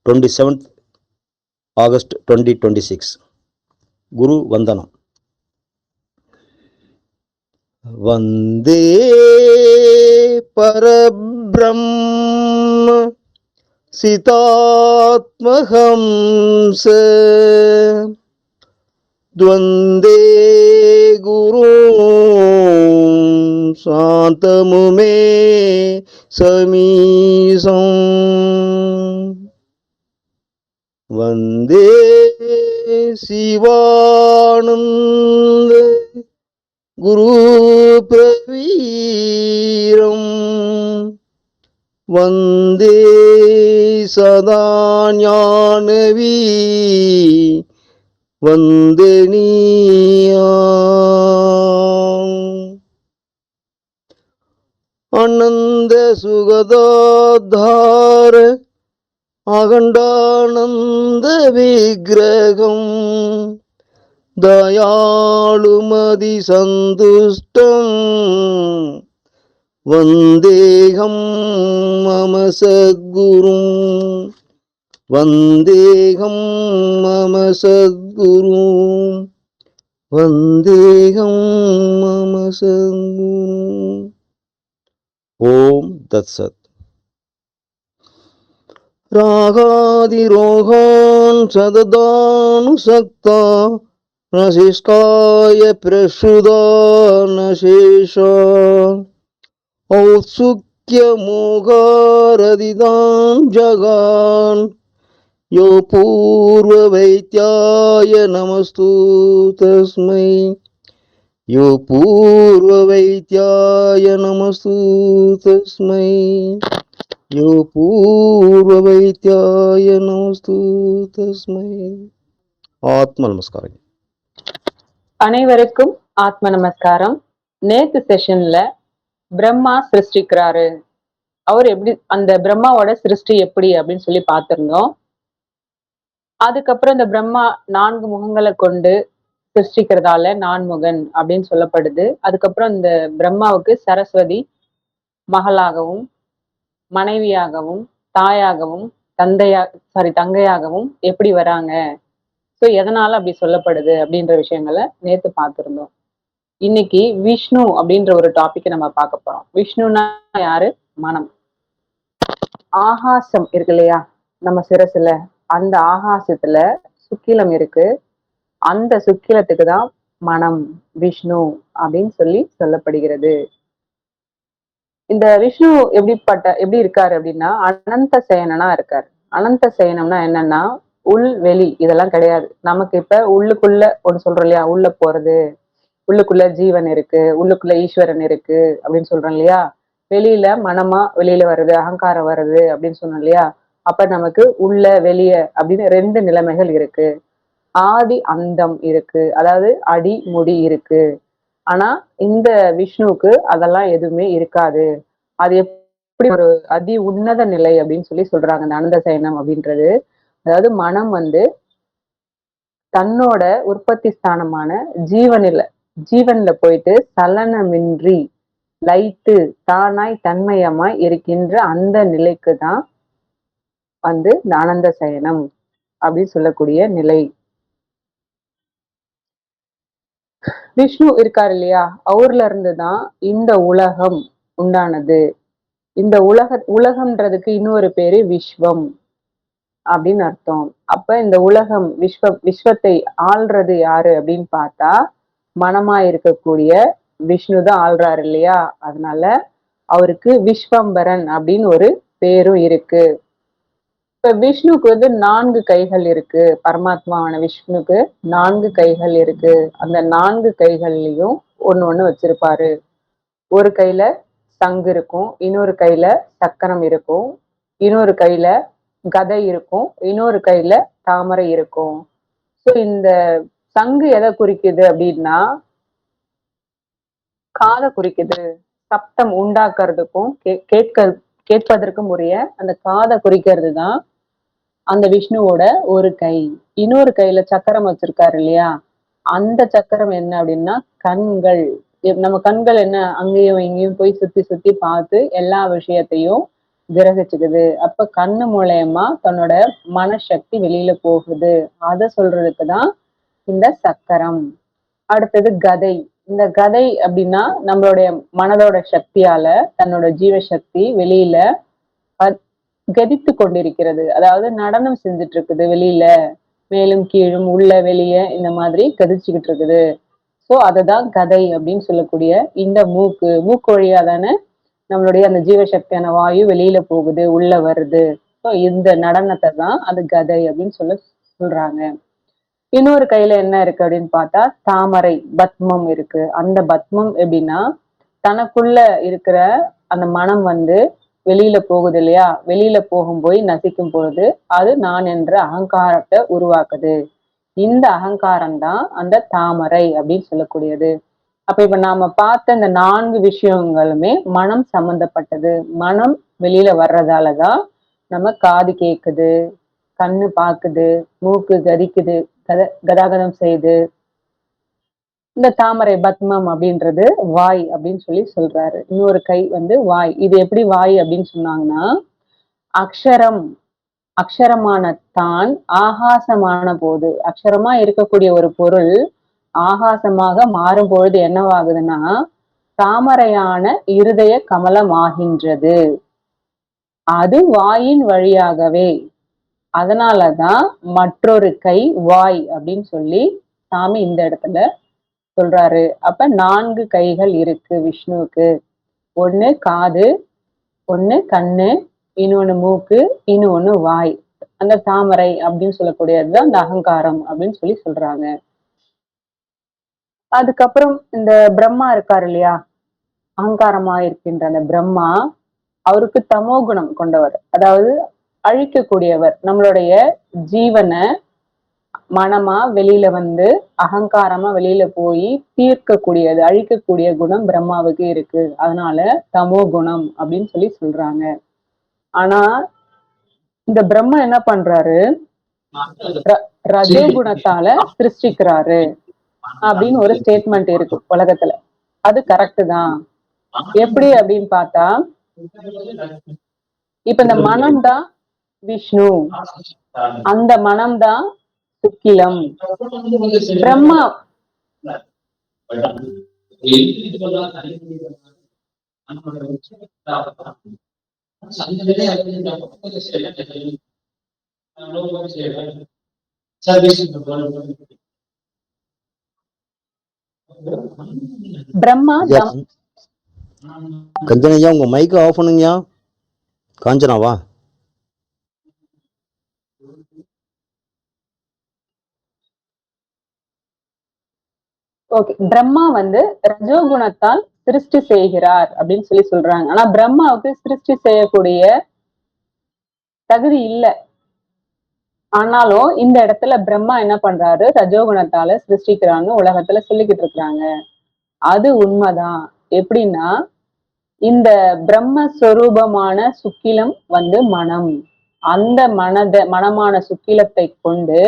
27th August 2026. Guru Vandanam. Vande Parabrahma Sitatmahamsa Dvande Guru Santamume Samisam Vande Sivananda Guru Praviram Vande Sadanyanavi Vandaniyam Ananda Sugadadhara Agandananda Vigraham Dayalumadi Sandustam Vandeham Mama Sadgurum Vandeham Mama Sadgurum Vandeham Mama Sadgurum. Om Tat Sat. Ragadi Rohan Sadadanu Sakta Nasiskaya Prasudana Shesha Autsukya Mogaradidan Jagan Yo Purva Vaityaya Namastu Tasmai Yo Purva Vaityaya Namastu Tasmai Yo Purva Vaityaya Namastu Tasmai. Atma Namaskaram. அனைவருக்கும் ஆத்ம நமஸ்காரம். நேத்து செஷன்ல பிரம்மா சிருஷ்டிக்கிறாரு, அவர் எப்படி அந்த பிரம்மாவோட சிருஷ்டி எப்படி அப்படின்னு சொல்லி பார்த்திருந்தோம். அதுக்கப்புறம் இந்த பிரம்மா 4 முகங்களை கொண்டு சிருஷ்டிக்கிறதால நான்முகன் அப்படின்னு சொல்லப்படுது. அதுக்கப்புறம் இந்த பிரம்மாவுக்கு சரஸ்வதி மகளாகவும் மனைவியாகவும் தாயாகவும் தங்கையாகவும் எப்படி வராங்க, ஸோ எதனால அப்படி சொல்லப்படுது அப்படின்ற விஷயங்களை நேத்து பார்த்திருந்தோம். இன்னைக்கு விஷ்ணு அப்படின்ற ஒரு டாபிக் நம்ம பார்க்க போறோம். விஷ்ணுனா யாரு? மனம். ஆகாசம் இருக்கு இல்லையா நம்ம சிரசுல, அந்த ஆகாசத்துல சுக்கிலம் இருக்கு. அந்த சுக்கிலத்துக்கு தான் மனம், விஷ்ணு அப்படின்னு சொல்லி சொல்லப்படுகிறது. இந்த விஷ்ணு எப்படி இருக்காரு அப்படின்னா அனந்த சேனனா இருக்காரு. அனந்த சேனம்னா என்னன்னா உள் வெளி இதெல்லாம் கிடையாது. நமக்கு இப்ப உள்ளுக்குள்ள ஒண்ணு சொல்றோம் இல்லையா, உள்ள போறது, உள்ளுக்குள்ள ஜீவன் இருக்கு, உள்ளுக்குள்ள ஈஸ்வரன் இருக்கு அப்படின்னு சொல்றோம் இல்லையா. வெளியில மனமா வெளியில வருது, அகங்காரம் வருது அப்படின்னு சொன்னோம் இல்லையா. அப்ப நமக்கு உள்ள வெளிய அப்படின்னு 2 நிலைமைகள் இருக்கு. ஆதி அந்தம் இருக்கு, அதாவது அடி முடி இருக்கு. ஆனா இந்த விஷ்ணுவுக்கு அதெல்லாம் எதுவுமே இருக்காது. அது எப்படி ஒரு அதி உன்னத நிலை அப்படின்னு சொல்லி சொல்றாங்க இந்த அனந்த சயனம் அப்படின்றது. அதாவது மனம் தன்னோட உற்பத்தி ஸ்தானமான ஜீவன்ல போயிட்டு சலனமின்றி லைட்டு தானாய் தன்மயமாய் இருக்கின்ற அந்த நிலைக்கு தான் இந்த ஆனந்த சயனம் அப்படின்னு சொல்லக்கூடிய நிலை. விஷ்ணு இருக்காரு இல்லையா, அவர்ல இருந்துதான் இந்த உலகம் உண்டானது. இந்த உலகம்ன்றதுக்கு இன்னொரு பேரு விஸ்வம் அப்படின்னு அர்த்தம். அப்ப இந்த உலகம் விஸ்வத்தை ஆள்றது யாரு அப்படின்னு பார்த்தா மனமா இருக்கக்கூடிய விஷ்ணு தான் ஆள்றாரு இல்லையா. அதனால அவருக்கு விஸ்வம்பரன் அப்படின்னு ஒரு பேரும் இருக்கு. இப்ப விஷ்ணுக்கு 4 கைகள் இருக்கு. பரமாத்மாவான விஷ்ணுக்கு 4 கைகள் இருக்கு. அந்த 4 கைகள்லயும் ஒண்ணு வச்சிருப்பாரு. ஒரு கையில சங்கு இருக்கும், இன்னொரு கையில சக்கரம் இருக்கும், இன்னொரு கையில கதை இருக்கும், இன்னொரு கையில தாமரை இருக்கும். ஸோ இந்த சங்கு எதை குறிக்குது அப்படின்னா காதை குறிக்குது. சப்தம் உண்டாக்குறதுக்கும் கேட்பதற்கும் உரிய அந்த காதை குறிக்கிறது தான் அந்த விஷ்ணுவோட ஒரு கை. இன்னொரு கையில சக்கரம் வச்சிருக்காரு இல்லையா, அந்த சக்கரம் என்ன அப்படின்னா கண்கள். நம்ம கண்கள் என்ன அங்கேயும் இங்கேயும் போய் சுத்தி சுத்தி பார்த்து எல்லா விஷயத்தையும் கிரகிச்சுக்குது. அப்ப கண்ணு மூலயமா தன்னோட மனசக்தி வெளியில போகுது. அத சொல்றதுக்குதான் இந்த சக்கரம். அடுத்தது கதை. இந்த கதை அப்படின்னா நம்மளுடைய மனதோட சக்தியால தன்னோட ஜீவ சக்தி வெளியில கதித்து கொண்டிருக்கிறது. அதாவது நடனம் செஞ்சுட்டு இருக்குது வெளியில, மேலும் கீழும் உள்ள வெளிய இந்த மாதிரி கதிச்சுக்கிட்டு இருக்குது. சோ அததான் கதை அப்படின்னு சொல்லக்கூடிய இந்த மூக்கு வழியா தானே நம்மளுடைய அந்த ஜீவசக்தியான வாயு வெளியில போகுது, உள்ள வருது. சோ இந்த நடனத்தை தான் அது கதை அப்படின்னு சொல்றாங்க. இன்னொரு கையில என்ன இருக்கு அப்படின்னு பார்த்தா தாமரை பத்மம் இருக்கு. அந்த பத்மம் எப்படின்னா தனக்குள்ள இருக்கிற அந்த மனம் வெளியில போகுது இல்லையா, வெளியில போகும்போய் நசிக்கும் பொழுது அது நான் என்ற அகங்காரத்தை உருவாக்குது. இந்த அகங்காரம் தான் அந்த தாமரை அப்படின்னு சொல்லக்கூடியது. அப்ப இப்ப நாம பார்த்த இந்த 4 விஷயங்களுமே மனம் சம்பந்தப்பட்டது. மனம் வெளியில வர்றதாலதான் நம்ம காது கேக்குது, கண்ணு பாக்குது, மூக்கு கதிக்குது, கதாகதம் செய்யுது. இந்த தாமரை பத்மம் அப்படின்றது வாய் அப்படின்னு சொல்றாரு. இன்னொரு கை வாய். இது எப்படி வாய் அப்படின்னு சொன்னாங்கன்னா, அக்ஷரம் அக்ஷரமான தான் ஆகாசமான போது, அக்ஷரமா இருக்கக்கூடிய ஒரு பொருள் ஆகாசமாக மாறும் பொழுது என்னவாகுதுன்னா தாமரையான இருதய கமலமாகின்றது. அது வாயின் வழியாகவே. அதனாலதான் மற்றொரு கை வாய் அப்படின்னு சொல்லி சாமி இந்த இடத்துல சொல்றாரு. அப்ப 4 கைகள் இருக்கு விஷ்ணுவுக்கு. ஒண்ணு காது, ஒண்ணு கண்ணு, இன்னொன்னு மூக்கு, இன்னொன்னு வாய். அந்த தாமரை அப்படின்னு சொல்லக்கூடியதுதான் அந்த அகங்காரம் அப்படின்னு சொல்றாங்க. அதுக்கப்புறம் இந்த பிரம்மா இருக்காரு இல்லையா, அகங்காரமா இருக்கின்ற அந்த பிரம்மா, அவருக்கு தமோ குணம் கொண்டவர். அதாவது அழிக்கக்கூடியவர். நம்மளுடைய ஜீவனை மனமா வெளியில அகங்காரமா வெளியில போய் தீர்க்கக்கூடியது, அழிக்கக்கூடிய குணம் பிரம்மாவுக்கு இருக்கு. அதனால தமோ குணம் அப்படின்னு சொல்றாங்க. ஆனா இந்த பிரம்மா என்ன பண்றாரு, ரஜோகுணத்தால சிருஷ்டிக்கிறாரு அப்படின்னு ஒரு ஸ்டேட்மெண்ட் இருக்கு உலகத்துல. அது கரெக்ட் தான். எப்படி அப்படின்னு பார்த்தா, இப்ப இந்த மனம் தான் விஷ்ணு, அந்த மனம் தான் சுக்கிலம். பிரம்மா பிரம்மா கஞ்சனையா உங்க மைக் ஆஃப் பண்ணுங்கயா. காஞ்சனாவா? ஓகே. பிரம்மா ரஜோகுணத்தால் சிருஷ்டி செய்கிறார் அப்படின்னு சொல்றாங்க. ஆனா பிரம்மாவுக்கு சிருஷ்டி செய்யக்கூடிய தகுதி இல்லை. ஆனாலும் இந்த இடத்துல பிரம்மா என்ன பண்றாரு, ரஜோகுணத்தால சிருஷ்டிக்கிறான்னு உலகத்துல சொல்லிக்கிட்டு இருக்கிறாங்க. அது உண்மைதான். எப்படின்னா இந்த பிரம்மஸ்வரூபமான சுக்கிலம் மனம். அந்த மனமான சுக்கிலத்தை கொண்டு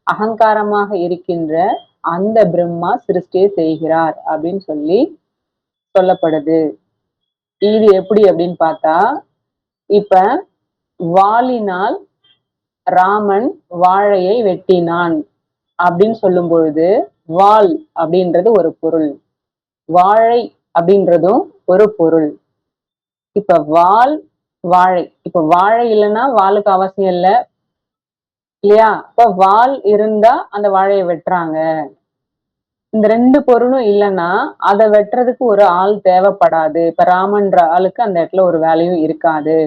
அகங்காரமாக இருக்கின்ற அந்த பிரம்மா சிருஷ்டியை செய்கிறார் அப்படின்னு சொல்லப்படுது. இது எப்படி அப்படின்னு பார்த்தா, இப்ப வாளினால் ராமன் வாழையை வெட்டினான் அப்படின்னு சொல்லும் பொழுது வாள் அப்படின்றது ஒரு பொருள், வாழை அப்படின்றதும் ஒரு பொருள். இப்ப வாள் வாழை, இப்ப வாழை இல்லைன்னா வாளுக்கு அவசியம் இல்லை இல்லையா? இப்ப வாள் இருந்தா அந்த வாழையை வெட்டுறாங்க. இந்த 2 பொருளும் இல்லைன்னா அதை வெட்டுறதுக்கு ஒரு ஆள் தேவைப்படாது. இப்ப ராமன்ற ஆளுக்கு அந்த இடத்துல ஒரு வேலையும் இருக்காது.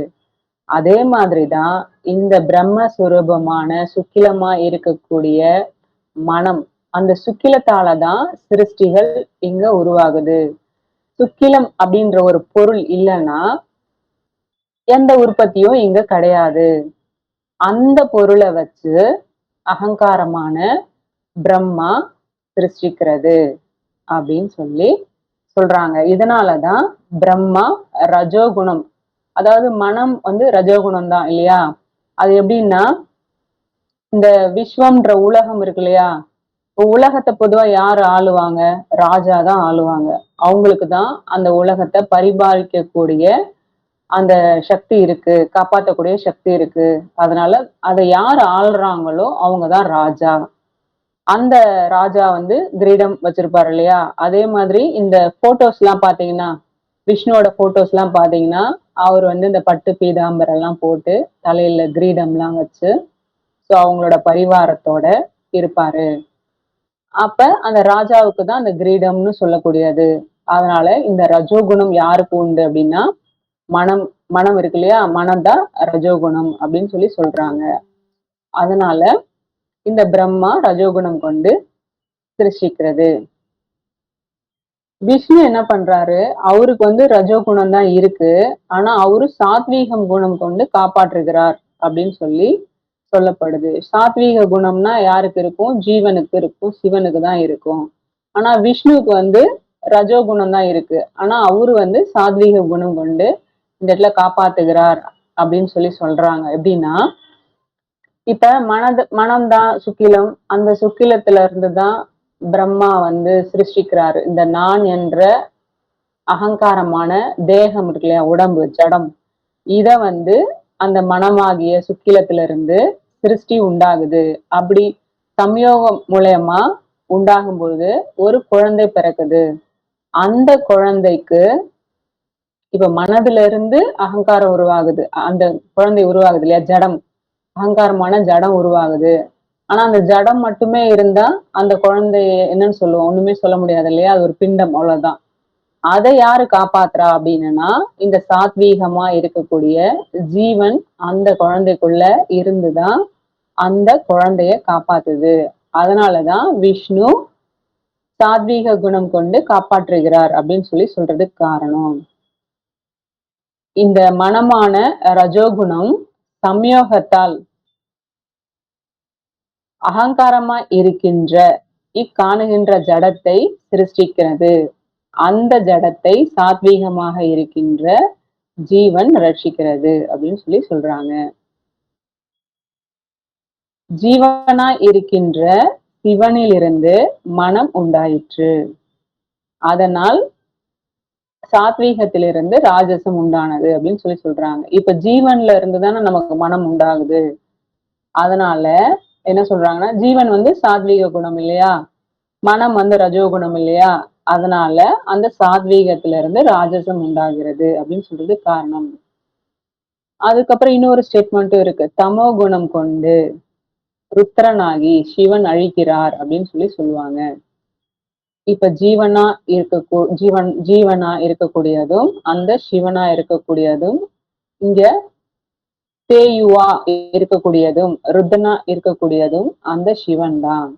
அதே மாதிரிதான் இந்த பிரம்மஸ்வரூபமான சுக்கிலமா இருக்கக்கூடிய மனம், அந்த சுக்கிலத்தாலதான் சிருஷ்டிகள் இங்க உருவாகுது. சுக்கிலம் அப்படின்ற ஒரு பொருள் இல்லைன்னா எந்த உற்பத்தியும் இங்க கிடையாது. அந்த பொருளை வச்சு அகங்காரமான பிரம்மா சிருஷ்டிக்கிறது அப்படின்னு சொல்றாங்க. இதனாலதான் பிரம்மா ரஜோகுணம், அதாவது மனம் ரஜோகுணம் தான் இல்லையா? அது எப்படின்னா இந்த விஸ்வம்ன்ற உலகம் இருக்கு இல்லையா, உலகத்தை பொதுவா யாரு ஆளுவாங்க? ராஜா தான் ஆளுவாங்க. அவங்களுக்கு தான் அந்த உலகத்தை பரிபாலிக்கக்கூடிய அந்த சக்தி இருக்கு, காப்பாற்றக்கூடிய சக்தி இருக்கு. அதனால அதை யார் ஆள்றாங்களோ அவங்கதான் ராஜா. அந்த ராஜா வந்து கிரீடம் வச்சிருப்பாரு இல்லையா? அதே மாதிரி இந்த போட்டோஸ் எல்லாம் பாத்தீங்கன்னா, விஷ்ணுவோட போட்டோஸ் எல்லாம் பாத்தீங்கன்னா, அவர் வந்து இந்த பட்டு பீதாம்பரம் எல்லாம் போட்டு தலையில கிரீடம் எல்லாம் வச்சு, சோ அவங்களோட பரிவாரத்தோட இருப்பாரு. அப்ப அந்த ராஜாவுக்கு தான் அந்த கிரீடம்னு சொல்லக்கூடியது. அதனால இந்த ரஜோகுணம் யாருக்கு உண்டு அப்படின்னா, மனம் மனம் இருக்கு இல்லையா? மனம் தான் ரஜோகுணம் அப்படின்னு சொல்லி சொல்றாங்க. அதனால இந்த பிரம்மா ரஜோகுணம் கொண்டு சிருஷ்டிக்கிறது. விஷ்ணு என்ன பண்றாரு? அவருக்கு வந்து ரஜோகுணம் தான் இருக்கு. ஆனா அவரு சாத்வீகம் குணம் கொண்டு காப்பாற்றுகிறார் அப்படின்னு சொல்லி சொல்லப்படுது. சாத்வீக குணம்னா யாருக்கு இருக்கும்? ஜீவனுக்கு இருக்கும், சிவனுக்கு தான் இருக்கும். ஆனா விஷ்ணுவுக்கு வந்து ரஜோகுணம் தான் இருக்கு. ஆனா அவரு வந்து சாத்வீக குணம் கொண்டு இந்த இடத்துல காப்பாத்துகிறார் அப்படின்னு சொல்லி சொல்றாங்க. எப்படின்னா, இப்ப மனம்தான் சுக்கிலம். அந்த சுக்கிலத்துல இருந்துதான் பிரம்மா வந்து சிருஷ்டிக்கிறாரு. இந்த நான் என்ற அகங்காரமான தேகம் இருக்கு இல்லையா? உடம்பு, ஜடம். இத வந்து அந்த மனமாகிய சுக்கிலத்திலிருந்து சிருஷ்டி உண்டாகுது. அப்படி சம்யோகம் மூலயமா உண்டாகும் பொழுது ஒரு குழந்தை பிறக்குது. அந்த குழந்தைக்கு இப்ப மனதுல இருந்து அகங்காரம் உருவாகுது. அந்த குழந்தை உருவாகுது இல்லையா? ஜடம், அகங்காரமான ஜடம் உருவாகுது. ஆனா அந்த ஜடம் மட்டுமே இருந்தா அந்த குழந்தைய என்னன்னு சொல்லுவோம்? ஒண்ணுமே சொல்ல முடியாது இல்லையா? அது ஒரு பிண்டம், அவ்வளவுதான். அதை யாரு காப்பாத்துறா அப்படின்னா, இந்த சாத்வீகமா இருக்கக்கூடிய ஜீவன் அந்த குழந்தைக்குள்ள இருந்துதான் அந்த குழந்தைய காப்பாத்துது. அதனாலதான் விஷ்ணு சாத்வீக குணம் கொண்டு காப்பாற்றுகிறார் அப்படின்னு சொல்லி சொல்றதுக்கு காரணம். இந்த மனமான ரஜோகுணம் சம்யோகத்தால் அகங்காரமா இருக்கின்ற இக்காணுகின்ற ஜடத்தை சிருஷ்டிக்கிறது. அந்த ஜடத்தை சாத்வீகமாக இருக்கின்ற ஜீவன் ரட்சிக்கிறது அப்படின்னு சொல்லி சொல்றாங்க. ஜீவனா இருக்கின்ற சிவனிலிருந்து மனம் உண்டாயிற்று. அதனால் சாத்வீகத்திலிருந்து ராஜசம் உண்டானது அப்படின்னு சொல்லி சொல்றாங்க. இப்ப ஜீவன்ல இருந்து தானே நமக்கு மனம் உண்டாகுது. அதனால என்ன சொல்றாங்கன்னா, ஜீவன் வந்து சாத்வீக குணம் இல்லையா? மனம் வந்து ரஜோகுணம் இல்லையா? அதனால அந்த சாத்வீகத்துல இருந்து ராஜசம் உண்டாகிறது அப்படின்னு சொல்றது காரணம். அதுக்கப்புறம் இன்னொரு ஸ்டேட்மெண்ட்டும் இருக்கு. தமோ குணம் கொண்டு ருத்ரனாகி சிவன் அழிக்கிறார் அப்படின்னு சொல்லி சொல்லுவாங்க. இப்ப ஜீவனா இருக்கக்கூடியதும் அந்த சிவனா இருக்கக்கூடியதும், இங்க தேயுவா இருக்கக்கூடியதும் ருத்ரனா இருக்கக்கூடியதும் அந்த சிவன் தான்.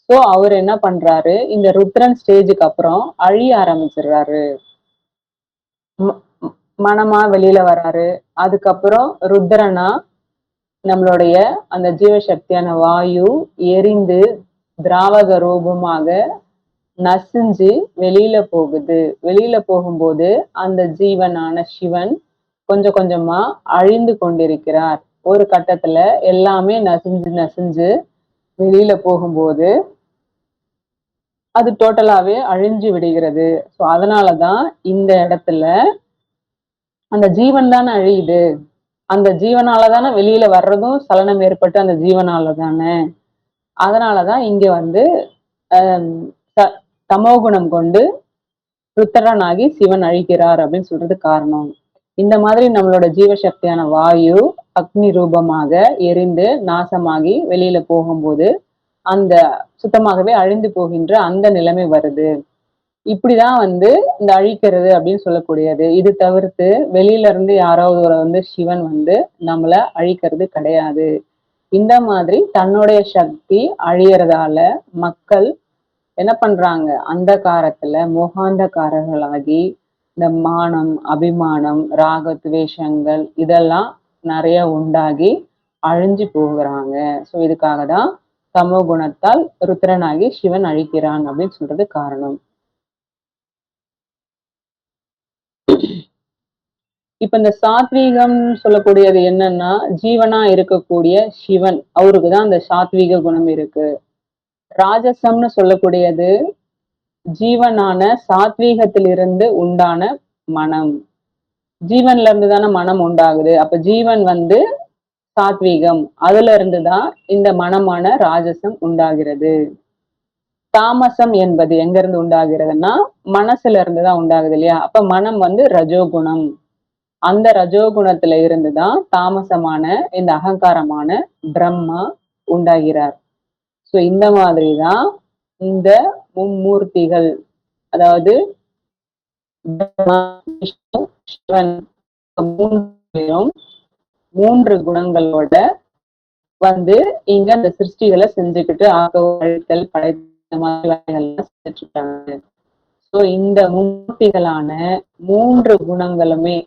சோ அவர் என்ன பண்றாரு? இந்த ருத்ரன் ஸ்டேஜுக்கு அப்புறம் அழிய ஆரம்பிச்சிடுறாரு. மனமா வெளியில வராரு. அதுக்கப்புறம் ருத்ரனா நம்மளுடைய அந்த ஜீவசக்தியான வாயு எரிந்து திராவக ரூபமாக நசிஞ்சு வெளியில போகுது. வெளியில போகும்போது அந்த ஜீவனான சிவன் கொஞ்சம் கொஞ்சமா அழிந்து கொண்டிருக்கிறார். ஒரு கட்டத்துல எல்லாமே நசிஞ்சு நசிஞ்சு வெளியில போகும்போது அது டோட்டலாவே அழிஞ்சு விடுகிறது. சோ அதனாலதான் இந்த இடத்துல அந்த ஜீவன் தானே அழியுது. அந்த ஜீவனாலதானே வெளியில வர்றதும் சலனம் ஏற்பட்டு அந்த ஜீவனால தானே. அதனாலதான் இங்க வந்து தமோகுணம் கொண்டு ருத்ரனாகி சிவன் அழிக்கிறார் அப்படின்னு சொல்றது காரணம். இந்த மாதிரி நம்மளோட ஜீவசக்தியான வாயு அக்னி ரூபமாக எரிந்து நாசமாகி வெளியில போகும்போது அந்த சுத்தமாகவே அழிந்து போகின்ற அந்த நிலைமை வருது. இப்படிதான் வந்து இந்த அழிக்கிறது அப்படின்னு சொல்லக்கூடியது. இது தவிர்த்து வெளியில இருந்து யாராவது ஒரு வந்து சிவன் வந்து நம்மள அழிக்கிறது கிடையாது. இந்த மாதிரி தன்னுடைய சக்தி அழியறதால மக்கள் என்ன பண்றாங்க? அந்த காலத்துல மோகாந்தக்காரர்களாகி இந்த மானம், அபிமானம், ராக துவேஷங்கள் இதெல்லாம் நிறைய உண்டாகி அழிஞ்சு போகிறாங்க. சோ இதுக்காக தான் தமோ குணத்தால் ருத்ரனாகி சிவன் அழிக்கிறான் அப்படின்னு சொல்றது காரணம். இப்ப இந்த சாத்வீகம் சொல்லக்கூடியது என்னன்னா, ஜீவனா இருக்கக்கூடிய சிவன், அவருக்குதான் அந்த சாத்வீக குணம் இருக்கு. ராஜசம்னு சொல்லக்கூடியது ஜீவனான சாத்வீகத்திலிருந்து உண்டான மனம். ஜீவன்ல இருந்து தானே மனம் உண்டாகுது. அப்ப ஜீவன் வந்து சாத்வீகம், அதுல இருந்துதான் இந்த மனமான ராஜசம் உண்டாகிறது. தாமசம் என்பது எங்க இருந்து உண்டாகிறதுன்னா மனசுல இருந்துதான் உண்டாகுது இல்லையா? அப்ப மனம் வந்து ரஜோகுணம். அந்த ரஜோகுணத்துல இருந்துதான் தாமசமான இந்த அகங்காரமான பிரம்மா உண்டாகிறார். சோ இந்த மாதிரிதான் இந்த மும்மூர்த்திகள், அதாவது பிரம்மா, விஷ்ணு, சிவன், மூன்று பேரும் 3 குணங்களோட வந்து இங்க அந்த சிருஷ்டிகளை செஞ்சுக்கிட்டு அழித்தல் படைத்த மாதிரி வேலைகள்லாம் செஞ்சுட்டு இருக்காங்க. சோ இந்த மும்மூர்த்திகளான 3 குணங்களுமே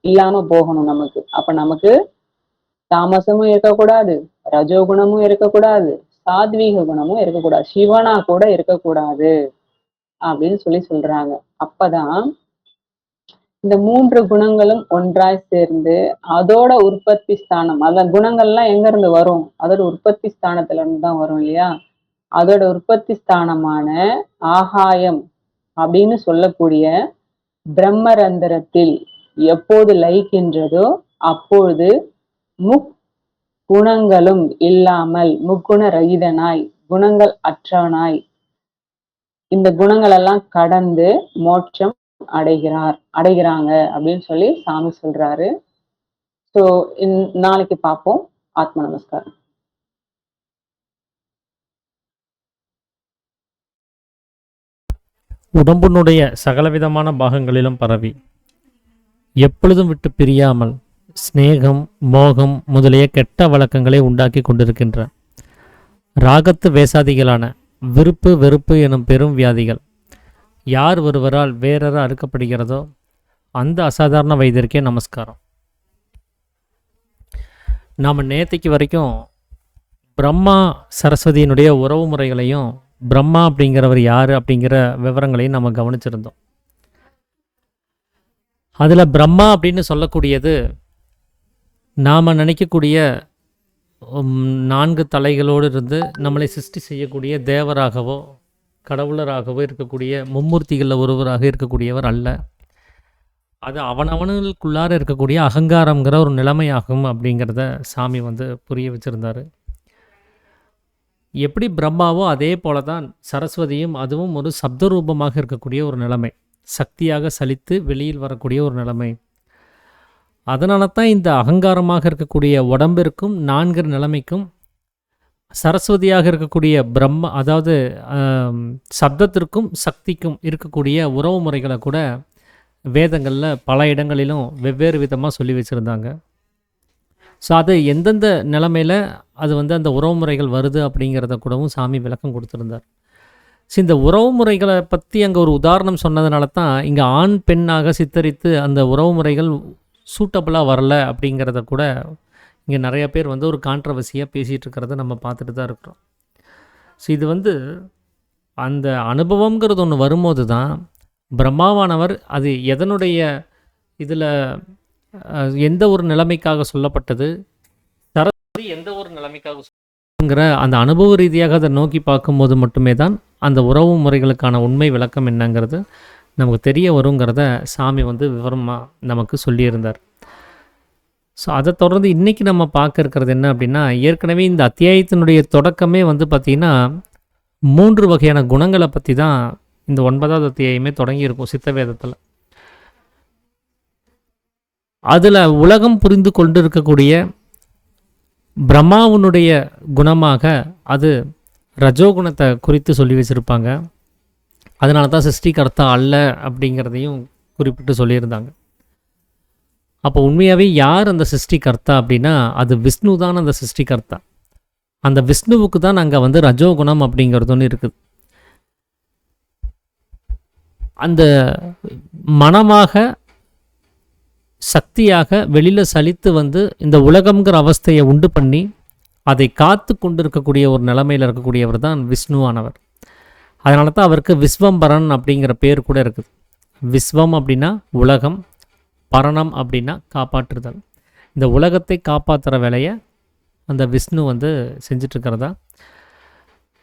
இல்லாம போகணும் நமக்கு. அப்ப நமக்கு தாமசமும் இருக்கக்கூடாது, ரஜோகுணமும் இருக்கக்கூடாது, சாத்வீக குணமும் இருக்கக்கூடாது, சிவனா கூட இருக்கக்கூடாது அப்படின்னு சொல்றாங்க. அப்பதான் இந்த 3 குணங்களும் ஒன்றாய் சேர்ந்து அதோட உற்பத்தி ஸ்தானம், அந்த குணங்கள்லாம் எங்க இருந்து வரும்? அதோட உற்பத்தி ஸ்தானத்துல இருந்து தான் வரும் இல்லையா? அதோட உற்பத்தி ஸ்தானமான ஆகாயம் அப்படின்னு சொல்லக்கூடிய பிரம்மரந்திரத்தில் எப்போது லயிக்கின்றதோ அப்பொழுது குணங்களும் இல்லாமல் முக்குண ரகிதனாய், குணங்கள் அற்றவனாய், இந்த குணங்கள் எல்லாம் கடந்து மோட்சம் அடைகிறாங்க அப்படின்னு சொல்லி சாமி சொல்றாரு. சோ நாளைக்கு பார்ப்போம். ஆத்ம நமஸ்காரம். உடம்பினுடைய சகலவிதமான பாகங்களிலும் பரவி எப்பொழுதும் விட்டு பிரியாமல் ஸ்நேகம், மோகம் முதலிய கெட்ட வழக்கங்களை உண்டாக்கி கொண்டிருக்கின்ற ராகத்து வேசாதிகளான விருப்பு வெறுப்பு எனும் பெரும் வியாதிகள் யார் ஒருவரால் வேறற அறுக்கப்படுகிறதோ அந்த அசாதாரண வைத்தியருக்கே நமஸ்காரம். நாம் நேற்றுக்கு வரைக்கும் பிரம்மா சரஸ்வதியினுடைய உறவு முறைகளையும் பிரம்மா அப்படிங்கிறவர் யார் அப்படிங்கிற விவரங்களையும் நம்ம கவனிச்சிருந்தோம். அதில் பிரம்மா அப்படின்னு சொல்லக்கூடியது நாம் நினைக்கக்கூடிய 4 தலைகளோடு இருந்து நம்மளை சிருஷ்டி செய்யக்கூடிய தேவராகவோ கடவுளராகவோ இருக்கக்கூடிய மும்மூர்த்திகளில் ஒருவராக இருக்கக்கூடியவர் அல்ல. அது அவனவனுக்குள்ளார இருக்கக்கூடிய அகங்காரங்கிற ஒரு நிலைமையாகும் அப்படிங்கிறத சாமி வந்து புரிய வச்சுருந்தார். எப்படி பிரம்மாவோ அதே போல தான் சரஸ்வதியும், அதுவும் ஒரு சப்தரூபமாக இருக்கக்கூடிய ஒரு நிலைமை, சக்தியாக சலித்து வெளியில் வரக்கூடிய ஒரு நிலைமை. அதனால தான் இந்த அகங்காரமாக இருக்கக்கூடிய உடம்பிற்கும் 4 நிலைமைக்கும் சரஸ்வதியாக இருக்கக்கூடிய பிரம்மா, அதாவது சப்தத்திற்கும் சக்திக்கும் இருக்கக்கூடிய உறவு முறைகளை கூட வேதங்களில் பல இடங்களிலும் வெவ்வேறு விதமாக சொல்லி வச்சுருந்தாங்க. ஸோ அது எந்தெந்த நிலைமையில் அது வந்து அந்த உறவு முறைகள் வருது அப்படிங்கிறத கூடவும் சாமி விளக்கம் கொடுத்துருந்தார். ஸோ இந்த உறவு முறைகளை பற்றி அங்கே ஒரு உதாரணம் சொன்னதுனால தான் இங்கே ஆண் பெண்ணாக சித்தரித்து அந்த உறவு முறைகள் சூட்டபுளாக வரல அப்படிங்கிறத கூட இங்கே நிறைய பேர் வந்து ஒரு கான்ட்ரவர்சியாக பேசிகிட்டு இருக்கிறத நம்ம பார்த்துட்டு தான் இருக்கிறோம். ஸோ இது வந்து அந்த அனுபவங்கிறது ஒன்று வரும்போது தான் பிரம்மாவானவர் அது எதனுடைய இதில் எந்த ஒரு நிலைமைக்காக சொல்லப்பட்டது, சரஸ்வதி எந்த ஒரு நிலைமைக்காக சொல்லுங்கிற அந்த அனுபவ ரீதியாக அதை நோக்கி பார்க்கும்போது மட்டுமே தான் அந்த உறவு முறைகளுக்கான உண்மை விளக்கம் என்னங்கிறது நமக்கு தெரிய வருங்கிறத சாமி வந்து விவரமாக நமக்கு சொல்லியிருந்தார். ஸோ அதை தொடர்ந்து இன்றைக்கி நம்ம பார்க்க இருக்கிறது என்ன அப்படின்னா, ஏற்கனவே இந்த அத்தியாயத்தினுடைய தொடக்கமே வந்து பார்த்திங்கன்னா 3 வகையான குணங்களை பற்றி தான் இந்த 9வது அத்தியாயமே தொடங்கியிருக்கும் சித்தவேதத்தில். அதில் உலகம் புரிந்து கொண்டு இருக்கக்கூடிய பிரம்மாவுனுடைய குணமாக அது ரஜோகுணத்தை குறித்து சொல்லி வச்சுருப்பாங்க. அதனால தான் சிருஷ்டிகர்த்தா அல்ல அப்படிங்கிறதையும் குறிப்பிட்டு சொல்லியிருந்தாங்க. அப்போ உண்மையாகவே யார் அந்த சிருஷ்டிகர்த்தா அப்படின்னா அது விஷ்ணு தான் அந்த சிருஷ்டிகர்த்தா. அந்த விஷ்ணுவுக்கு தான் அங்கே வந்து ரஜோகுணம் அப்படிங்கிறது ஒன்று இருக்குது. அந்த மனமாக சக்தியாக வெளியில் சலித்து வந்து இந்த உலகம்ங்கிற அவஸ்தையை உண்டு பண்ணி அதை காத்து கொண்டு இருக்கக்கூடிய ஒரு நிலைமையில் இருக்கக்கூடியவர் தான் விஷ்ணுவானவர். அதனால தான் அவருக்கு விஸ்வம்பரன் அப்படிங்கிற பேர் கூட இருக்குது. விஸ்வம் அப்படின்னா உலகம், பரணம் அப்படின்னா காப்பாற்றுதல். இந்த உலகத்தை காப்பாற்றுற வேலையை அந்த விஷ்ணு வந்து செஞ்சிட்ருக்கிறதா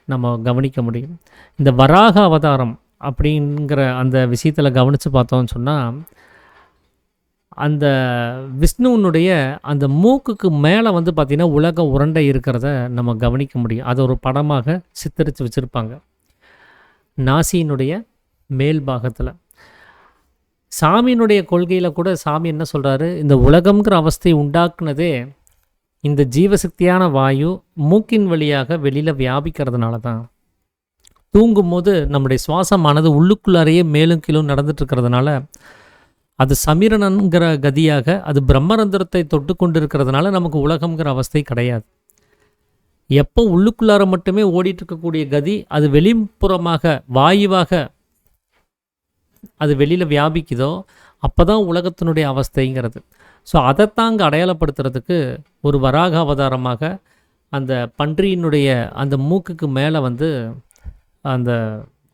நம்ம கவனிக்க முடியும். இந்த வராக அவதாரம் அப்படிங்கிற அந்த விஷயத்தில் கவனித்து பார்த்தோம்னு சொன்னால், அந்த விஷ்ணுவனுடைய அந்த மூக்குக்கு மேலே வந்து பார்த்திங்கன்னா உலக உருண்டை இருக்கிறத நம்ம கவனிக்க முடியும். அதை ஒரு படமாக சித்தரித்து வச்சுருப்பாங்க நாசியினுடைய மேல் பாகத்தில். சாமியினுடைய கொள்கையில் கூட சாமி என்ன சொல்கிறாரு, இந்த உலகம்ங்கிற அவஸ்தை உண்டாக்குனதே இந்த ஜீவசக்தியான வாயு மூக்கின் வழியாக வெளியில் வியாபிக்கிறதுனால தான். தூங்கும்போது நம்முடைய சுவாசமானது உள்ளுக்குள்ளாரையே மேலும் கீழும் நடந்துட்டு இருக்கிறதுனால அது சமிரணங்கிற கதியாக அது பிரம்மரந்திரத்தை தொட்டு கொண்டு இருக்கிறதுனால நமக்கு உலகம்ங்கிற அவஸ்தை கிடையாது. எப்போ உள்ளுக்குள்ளார மட்டுமே ஓடிட்டு இருக்கக்கூடிய கதி அது வெளிப்புறமாக வாயுவாக அது வெளியில் வியாபிக்குதோ அப்போ தான் உலகத்தினுடைய அவஸ்தைங்கிறது. ஸோ அதைத்தான் அங்கே அடையாளப்படுத்துறதுக்கு ஒரு வராக அவதாரமாக அந்த பன்றியினுடைய அந்த மூக்குக்கு மேலே வந்து அந்த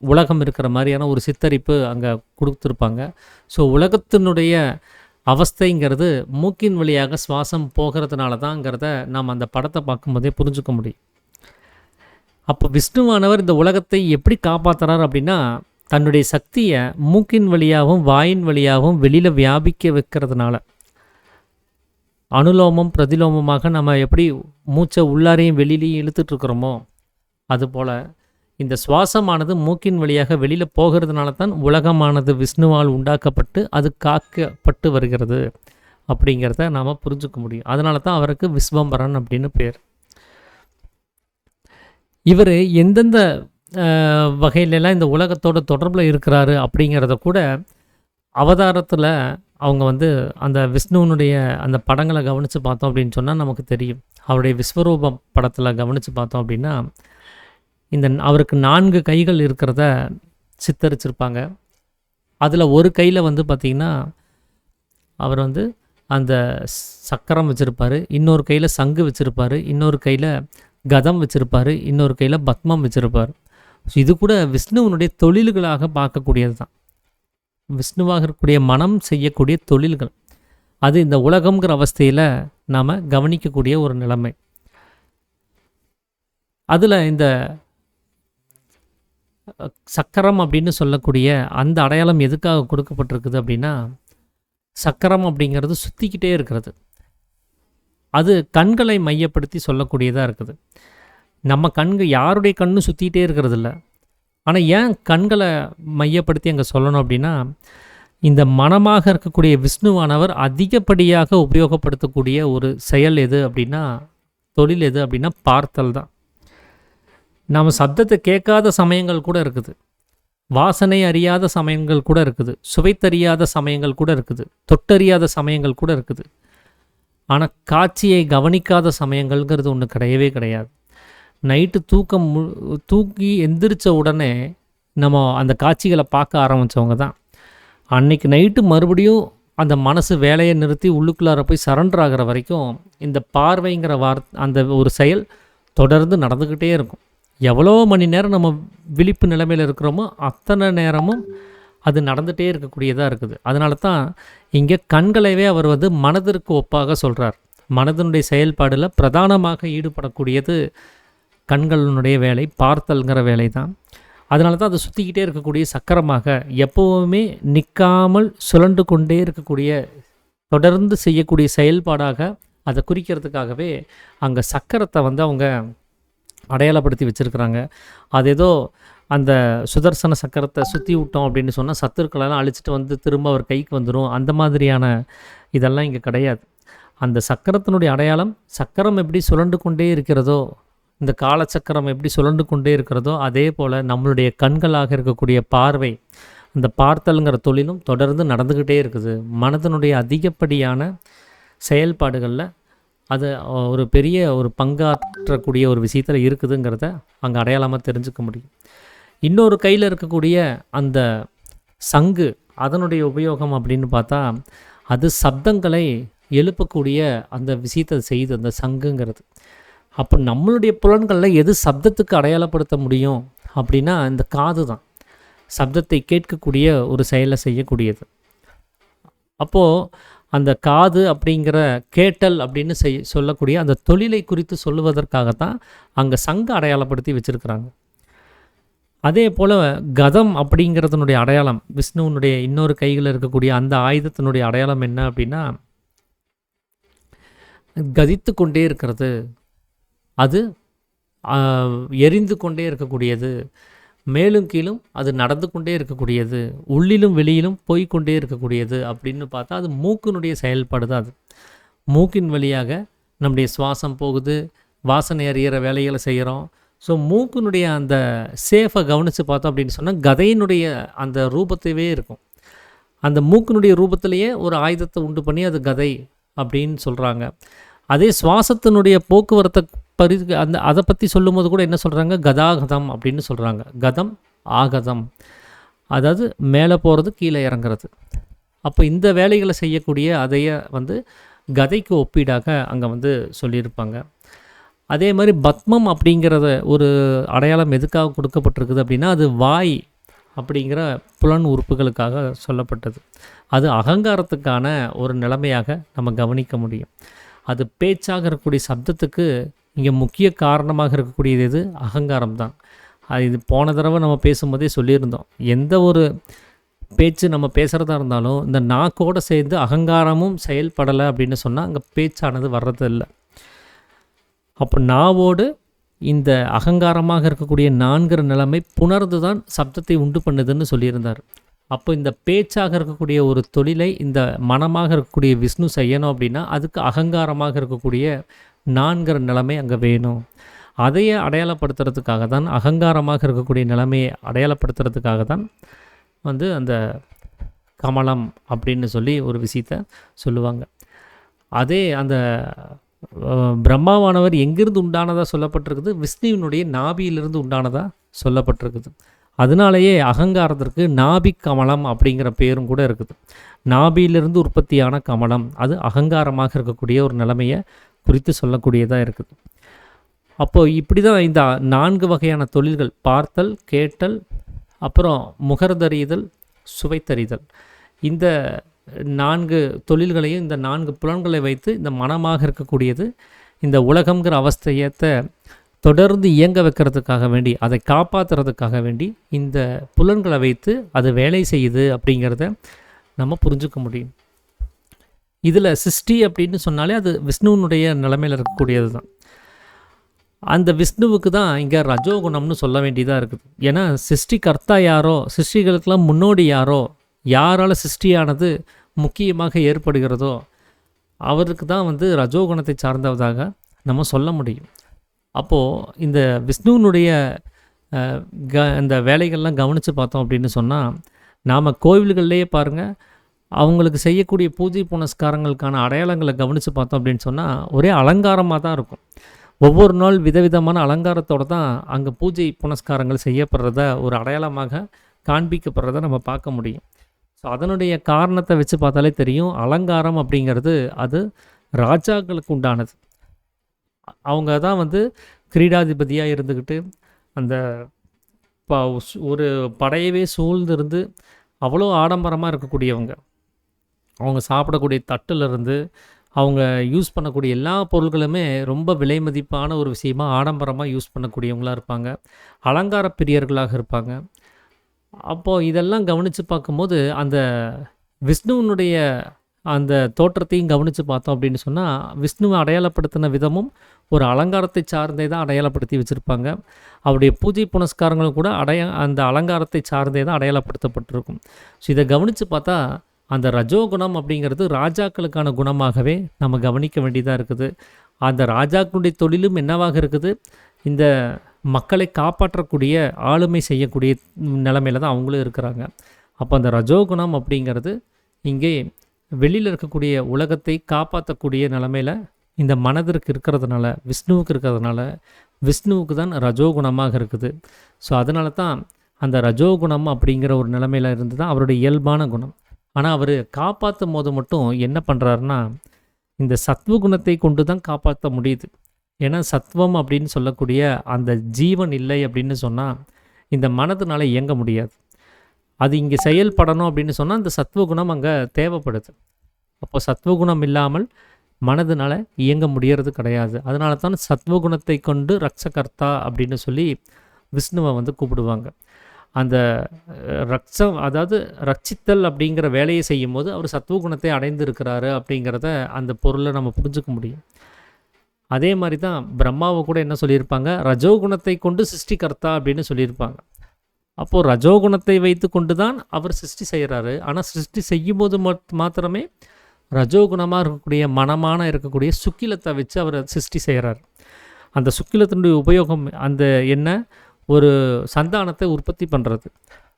உலகம் இருக்கிற மாதிரியான ஒரு சித்தரிப்பு அங்கே கொடுத்துருப்பாங்க. ஸோ உலகத்தினுடைய அவஸ்தைங்கிறது மூக்கின் வழியாக சுவாசம் போகிறதுனால தான்ங்கிறத நாம் அந்த படத்தை பார்க்கும்போதே புரிஞ்சுக்க முடியும். அப்போ விஷ்ணுவானவர் இந்த உலகத்தை எப்படி காப்பாற்றுறார் அப்படின்னா, தன்னுடைய சக்தியை மூக்கின் வழியாகவும் வாயின் வழியாகவும் வெளியில் வியாபிக்க வைக்கிறதுனால. அனுலோமம் பிரதிலோமமாக நம்ம எப்படி மூச்சை உள்ளாரையும் வெளியிலையும் இழுத்துட்ருக்குறோமோ அதுபோல் இந்த சுவாசமானது மூக்கின் வழியாக வெளியில் போகிறதுனால தான் உலகமானது விஷ்ணுவால் உண்டாக்கப்பட்டு அது காக்கப்பட்டு வருகிறது அப்படிங்கிறத நாம் புரிஞ்சுக்க முடியும். அதனால தான் அவருக்கு விஸ்வம்பரன் அப்படின்னு பேர். இவர் எந்தெந்த வகையிலெல்லாம் இந்த உலகத்தோட தொடர்பில் இருக்கிறாரு அப்படிங்கிறத கூட அவதாரத்தில் அவங்க வந்து அந்த விஷ்ணுவனுடைய அந்த படங்களை கவனித்து பார்த்தோம் அப்படின்னு சொன்னால் நமக்கு தெரியும். அவருடைய விஸ்வரூபம் படத்தில் கவனித்து பார்த்தோம் அப்படின்னா அவருக்கு 4 கைகள் இருக்கிறத சித்தரிச்சிருப்பாங்க. அதில் ஒரு கையில் வந்து பார்த்திங்கன்னா அவர் வந்து அந்த சக்கரம் வச்சுருப்பார், இன்னொரு கையில் சங்கு வச்சுருப்பார், இன்னொரு கையில் கதம் வச்சுருப்பார், இன்னொரு கையில் பத்மம் வச்சுருப்பார். இது கூட விஷ்ணுவனுடைய தொழில்களாக பார்க்கக்கூடியது தான். விஷ்ணுவாக இருக்கக்கூடிய மனம் செய்யக்கூடிய தொழில்கள் அது இந்த உலகம்ங்கிற அவஸ்தையில் நாம் கவனிக்கக்கூடிய ஒரு நிலைமை. அதில் இந்த சக்கரம் அப்படின்னு சொல்லக்கூடிய அந்த அடையாளம் எதுக்காக கொடுக்கப்பட்டிருக்குது அப்படின்னா, சக்கரம் அப்படிங்கிறது சுற்றிக்கிட்டே இருக்கிறது. அது கண்களை மையப்படுத்தி சொல்லக்கூடியதாக இருக்குது. நம்ம கண்கள் யாருடைய கண்ணும் சுற்றிக்கிட்டே இருக்கிறது இல்லை. ஆனால் ஏன் கண்களை மையப்படுத்தி அங்கே சொல்லணும் அப்படின்னா, இந்த மனமாக இருக்கக்கூடிய விஷ்ணுவானவர் அதிகப்படியாக உபயோகப்படுத்தக்கூடிய ஒரு செயல் எது அப்படின்னா, தொழில் எது அப்படின்னா பார்த்தல் தான். நாம் சப்தத்தை கேட்காத சமயங்கள் கூட இருக்குது, வாசனை அறியாத சமயங்கள் கூட இருக்குது, சுவைத்தறியாத சமயங்கள் கூட இருக்குது, தொட்டறியாத சமயங்கள் கூட இருக்குது. ஆனால் காட்சியை கவனிக்காத சமயங்கள்ங்கிறது ஒன்று கிடையவே கிடையாது. நைட்டு தூக்கி எந்திரிச்ச உடனே நம்ம அந்த காட்சிகளை பார்க்க ஆரம்பித்தவங்க தான் அன்னைக்கு நைட்டு மறுபடியும் அந்த மனசு வேலையை நிறுத்தி உள்ளுக்குள்ளார போய் சரண்டர் ஆகிற வரைக்கும் இந்த பார்வைங்கிற அந்த ஒரு செயல் தொடர்ந்து நடந்துக்கிட்டே இருக்கும். எவ்வளோ மணி நேரம் நம்ம விழிப்பு நிலைமையில் இருக்கிறோமோ அத்தனை நேரமும் அது நடந்துகிட்டே இருக்கக்கூடியதாக இருக்குது. அதனால தான் இங்கே கண்களைவே அவர் வந்து மனதிற்கு ஒப்பாக சொல்கிறார். மனதினுடைய செயல்பாடில் பிரதானமாக ஈடுபடக்கூடியது கண்களினுடைய வேலை, பார்த்தல்ங்கிற வேலை தான். அதனால தான் அது சுற்றிக்கிட்டே இருக்கக்கூடிய சக்கரமாக, எப்போவுமே நிற்காமல் சுழண்டு கொண்டே இருக்கக்கூடிய, தொடர்ந்து செய்யக்கூடிய செயல்பாடாக அதை குறிக்கிறதுக்காகவே அங்கே சக்கரத்தை வந்து அவங்க அடையாளப்படுத்தி வச்சுருக்கிறாங்க. அது ஏதோ அந்த சுதர்சன சக்கரத்தை சுற்றி விட்டோம் அப்படின்னு சொன்னால் சத்துருக்களெல்லாம் அழிச்சிட்டு வந்து திரும்ப அவர் கைக்கு வந்துடும், அந்த மாதிரியான இதெல்லாம் இங்கே கிடையாது. அந்த சக்கரத்தினுடைய அடையாளம், சக்கரம் எப்படி சுழண்டு கொண்டே இருக்கிறதோ, இந்த காலச்சக்கரம் எப்படி சுழண்டு கொண்டே இருக்கிறதோ, அதே போல் நம்மளுடைய கண்களாக இருக்கக்கூடிய பார்வை, அந்த பார்த்தல்ங்கிற தொழிலும் தொடர்ந்து நடந்துக்கிட்டே இருக்குது. மனதனுடைய அதிகப்படியான செயல்பாடுகளில் அது ஒரு பெரிய ஒரு பங்காற்றக்கூடிய ஒரு விஷயத்தில் இருக்குதுங்கிறத அங்கே அடையாளமாக தெரிஞ்சுக்க முடியும். இன்னொரு கையில் இருக்கக்கூடிய அந்த சங்கு, அதனுடைய உபயோகம் அப்படின்னு பார்த்தா, அது சப்தங்களை எழுப்பக்கூடிய அந்த விஷயத்தை செய்யுது அந்த சங்குங்கிறது. அப்போ நம்மளுடைய புலன்களில் எது சப்தத்துக்கு அடையாளப்படுத்த முடியும் அப்படின்னா இந்த காது தான். சப்தத்தை கேட்கக்கூடிய ஒரு செயலை செய்யக்கூடியது. அப்போது அந்த காது அப்படிங்கிற கேட்டல் அப்படின்னு சொல்லக்கூடிய அந்த தொழிலை குறித்து சொல்லுவதற்காகத்தான் அங்கே சங்கு அடையாளப்படுத்தி வச்சுருக்கிறாங்க. அதே போல் கதம் அப்படிங்கிறதுனுடைய அடையாளம், விஷ்ணுவனுடைய இன்னொரு கையில் இருக்கக்கூடிய அந்த ஆயுதத்தினுடைய அடையாளம் என்ன அப்படின்னா, கதித்து கொண்டே இருக்கிறது, அது எரிந்து கொண்டே இருக்கக்கூடியது, மேலும் கீழும் அது நடந்து கொண்டே இருக்கக்கூடியது, உள்ளிலும் வெளியிலும் போய்கொண்டே இருக்கக்கூடியது அப்படின்னு பார்த்தா அது மூக்கினுடைய செயல்பாடு தான். அது மூக்கின் வழியாக நம்முடைய சுவாசம் போகுது, வாசனை அறிகிற வேலைகளை செய்கிறோம். ஸோ மூக்கினுடைய அந்த சேஃபை கவனித்து பார்த்தோம் அப்படின்னு சொன்னால் கதையினுடைய அந்த ரூபத்தையே இருக்கும். அந்த மூக்கினுடைய ரூபத்திலேயே ஒரு ஆயுதத்தை உண்டு பண்ணி அது கதை அப்படின்னு சொல்கிறாங்க. அதே சுவாசத்தினுடைய போக்குவரத்தை அதை பற்றி சொல்லும்போது கூட என்ன சொல்கிறாங்க, கதாகதம் அப்படின்னு சொல்கிறாங்க. கதம் ஆகதம், அதாவது மேலே போகிறது கீழே இறங்குறது. அப்போ இந்த வேலைகளை செய்யக்கூடிய அதைய வந்து கதைக்கு ஒப்பீடாக அங்கே வந்து சொல்லியிருப்பாங்க. அதே மாதிரி பத்மம் அப்படிங்கிறத ஒரு அடையாளம் எதுக்காக கொடுக்கப்பட்டிருக்குது அப்படின்னா, அது வாய் அப்படிங்கிற புலன் உறுப்புகளுக்காக சொல்லப்பட்டது. அது அகங்காரத்துக்கான ஒரு நிலைமையாக நம்ம கவனிக்க முடியும். அது பேச்சாக இருக்கக்கூடிய சப்தத்துக்கு இங்கே முக்கிய காரணமாக இருக்கக்கூடியது எது, அகங்காரம் தான். இது போன தடவை நம்ம பேசும்போதே சொல்லியிருந்தோம். எந்த ஒரு பேச்சு நம்ம பேசுகிறதா இருந்தாலும் இந்த நாக்கோடு சேர்ந்து அகங்காரமும் செயல்படலை அப்படின்னு சொன்னால் அங்கே பேச்சானது வர்றது இல்லை. அப்போ நாவோடு இந்த அகங்காரமாக இருக்கக்கூடிய நான்கிற நிலைமை புணர்ந்து தான் சப்தத்தை உண்டு பண்ணுதுன்னு சொல்லியிருந்தார். அப்போ இந்த பேச்சாக இருக்கக்கூடிய ஒரு தொழிலை இந்த மனமாக இருக்கக்கூடிய விஷ்ணு செய்யணும் அப்படின்னா அதுக்கு அகங்காரமாக இருக்கக்கூடிய நான்கிற நிலைமை அங்கே வேணும். அதையே அடையாளப்படுத்துறதுக்காக தான், அகங்காரமாக இருக்கக்கூடிய நிலைமையை அடையாளப்படுத்துறதுக்காக தான் வந்து அந்த கமலம் அப்படின்னு சொல்லி ஒரு விஷயத்தை சொல்லுவாங்க. அதே அந்த பிரம்மாவானவர் எங்கிருந்து உண்டானதாக சொல்லப்பட்டிருக்குது, விஷ்ணுவினுடைய நாபியிலிருந்து உண்டானதாக சொல்லப்பட்டிருக்குது. அதனாலேயே அகங்காரத்திற்கு நாபி கமலம் அப்படிங்கிற பேரும் கூட இருக்குது. நாபியிலிருந்து உற்பத்தியான கமலம், அது அகங்காரமாக இருக்கக்கூடிய ஒரு நிலைமையை குறித்து சொல்லக்கூடியதாக இருக்குது. அப்போது இப்படி தான் இந்த 4 வகையான தொழில்கள், பார்த்தல், கேட்டல், அப்புறம் முகர்தறிதல், சுவைத்தறிதல், இந்த 4 தொழில்களையும் இந்த 4 புலன்களை வைத்து இந்த மனமாக இருக்கக்கூடியது இந்த உலகங்கிற அவஸ்தையத்தை தொடர்ந்து இயங்க வைக்கிறதுக்காக வேண்டி, அதை காப்பாற்றுறதுக்காக வேண்டி இந்த புலன்களை வைத்து அது வேலை செய்யுது அப்படிங்கிறத நம்ம புரிஞ்சுக்க முடியும். இதில் சிருஷ்டி அப்படின்னு சொன்னாலே அது விஷ்ணுவனுடைய நிலைமையில் இருக்கக்கூடியது தான். அந்த விஷ்ணுவுக்கு தான் இங்கே ரஜோகுணம்னு சொல்ல வேண்டியதாக இருக்குது. ஏன்னா சிருஷ்டி கர்த்தா யாரோ, சிருஷ்டிகளுக்கெல்லாம் முன்னோடி யாரோ, யாரால் சிருஷ்டியானது முக்கியமாக ஏற்படுகிறதோ அவருக்கு தான் வந்து ரஜோகுணத்தை சார்ந்ததாக நம்ம சொல்ல முடியும். அப்போது இந்த விஷ்ணுவனுடைய இந்த வேலைகள்லாம் கவனித்து பார்த்தோம் அப்படின்னு சொன்னால், நாம் கோவில்கள்லேயே பாருங்கள், அவங்களுக்கு செய்யக்கூடிய பூஜை புனஸ்காரங்களுக்கான அடையாளங்களை கவனித்து பார்த்தோம் அப்படின்னு சொன்னால் ஒரே அலங்காரமாக தான் இருக்கும். ஒவ்வொரு நாள் விதவிதமான அலங்காரத்தோடு தான் அங்கே பூஜை புனஸ்காரங்கள் செய்யப்படுறத ஒரு அடையாளமாக காண்பிக்கப்படுறத நம்ம பார்க்க முடியும். ஸோ அதனுடைய காரணத்தை வச்சு பார்த்தாலே தெரியும், அலங்காரம் அப்படிங்கிறது அது ராஜாக்களுக்கு உண்டானது. அவங்க தான் வந்து கிரீடாதிபதியாக இருந்துக்கிட்டு அந்த ஒரு படையவே சூழ்ந்திருந்து அவ்வளோ ஆடம்பரமாக இருக்கக்கூடியவங்க. அவங்க சாப்பிடக்கூடிய தட்டிலிருந்து அவங்க யூஸ் பண்ணக்கூடிய எல்லா பொருட்களுமே ரொம்ப விலை மதிப்பான ஒரு விஷயமாக ஆடம்பரமாக யூஸ் பண்ணக்கூடியவங்களாக இருப்பாங்க. அலங்கார பிரியர்களாக இருப்பாங்க. அப்போது இதெல்லாம் கவனித்து பார்க்கும்போது அந்த விஷ்ணுவனுடைய அந்த தோற்றத்தையும் கவனித்து பார்த்தோம் அப்படின்னு சொன்னால், விஷ்ணுவை அடையாளப்படுத்தின விதமும் ஒரு அலங்காரத்தை சார்ந்தே தான் அடையாளப்படுத்தி வச்சுருப்பாங்க. அவருடைய பூஜை புனஸ்காரங்களும் கூட அந்த அலங்காரத்தை சார்ந்தே தான் அடையாளப்படுத்தப்பட்டிருக்கும். ஸோ இதை கவனித்து பார்த்தா அந்த ரஜோகுணம் அப்படிங்கிறது ராஜாக்களுக்கான குணமாகவே நம்ம கவனிக்க வேண்டியதாக இருக்குது. அந்த ராஜாக்களுடைய தொழிலும் என்னவாக இருக்குது, இந்த மக்களை காப்பாற்றக்கூடிய ஆளுமை செய்யக்கூடிய நிலைமையில் தான் அவங்களும் இருக்கிறாங்க. அப்போ அந்த ரஜோகுணம் அப்படிங்கிறது இங்கே வெளியில் இருக்கக்கூடிய உலகத்தை காப்பாற்றக்கூடிய நிலைமையில் இந்த மனதிற்கு இருக்கிறதுனால, விஷ்ணுவுக்கு இருக்கிறதுனால, விஷ்ணுவுக்கு தான் ரஜோகுணமாக இருக்குது. ஸோ அதனால தான் அந்த ரஜோகுணம் அப்படிங்கிற ஒரு நிலைமையில் இருந்து தான் அவருடைய இயல்பான குணம். ஆனால் அவர் காப்பாற்றும் போது மட்டும் என்ன பண்ணுறாருன்னா, இந்த சத்வகுணத்தை கொண்டு தான் காப்பாற்ற முடியுது. ஏன்னா சத்வம் அப்படின்னு சொல்லக்கூடிய அந்த ஜீவன் இல்லை அப்படின்னு சொன்னால் இந்த மனதுனால இயங்க முடியாது. அது இங்கே செயல்படணும் அப்படின்னு சொன்னால் அந்த சத்வகுணம் அங்கே தேவைப்படுது. அப்போ சத்வகுணம் இல்லாமல் மனதுனால இயங்க முடியறது கிடையாது. அதனால தான் சத்வகுணத்தை கொண்டு ரக்ஷகர்த்தா அப்படின்னு சொல்லி விஷ்ணுவை வந்து கூப்பிடுவாங்க. அந்த அதாவது ரட்சித்தல் அப்படிங்கிற வேலையை செய்யும்போது அவர் சத்துவகுணத்தை அடைந்து இருக்கிறாரு அப்படிங்கிறத அந்த பொருளை நம்ம புரிஞ்சுக்க முடியும். அதே மாதிரி தான் பிரம்மாவை கூட என்ன சொல்லியிருப்பாங்க, ரஜோகுணத்தை கொண்டு சிருஷ்டிகர்த்தா அப்படின்னு சொல்லியிருப்பாங்க. அப்போது ரஜோகுணத்தை வைத்து கொண்டு தான் அவர் சிருஷ்டி செய்கிறாரு. ஆனால் சிருஷ்டி செய்யும்போது மாத்திரமே ரஜோகுணமாக இருக்கக்கூடிய மனமான இருக்கக்கூடிய சுக்கிலத்தை வச்சு அவர் சிருஷ்டி செய்கிறார். அந்த சுக்கிலத்தினுடைய உபயோகம் அந்த என்ன, ஒரு சந்தானத்தை உற்பத்தி பண்ணுறது.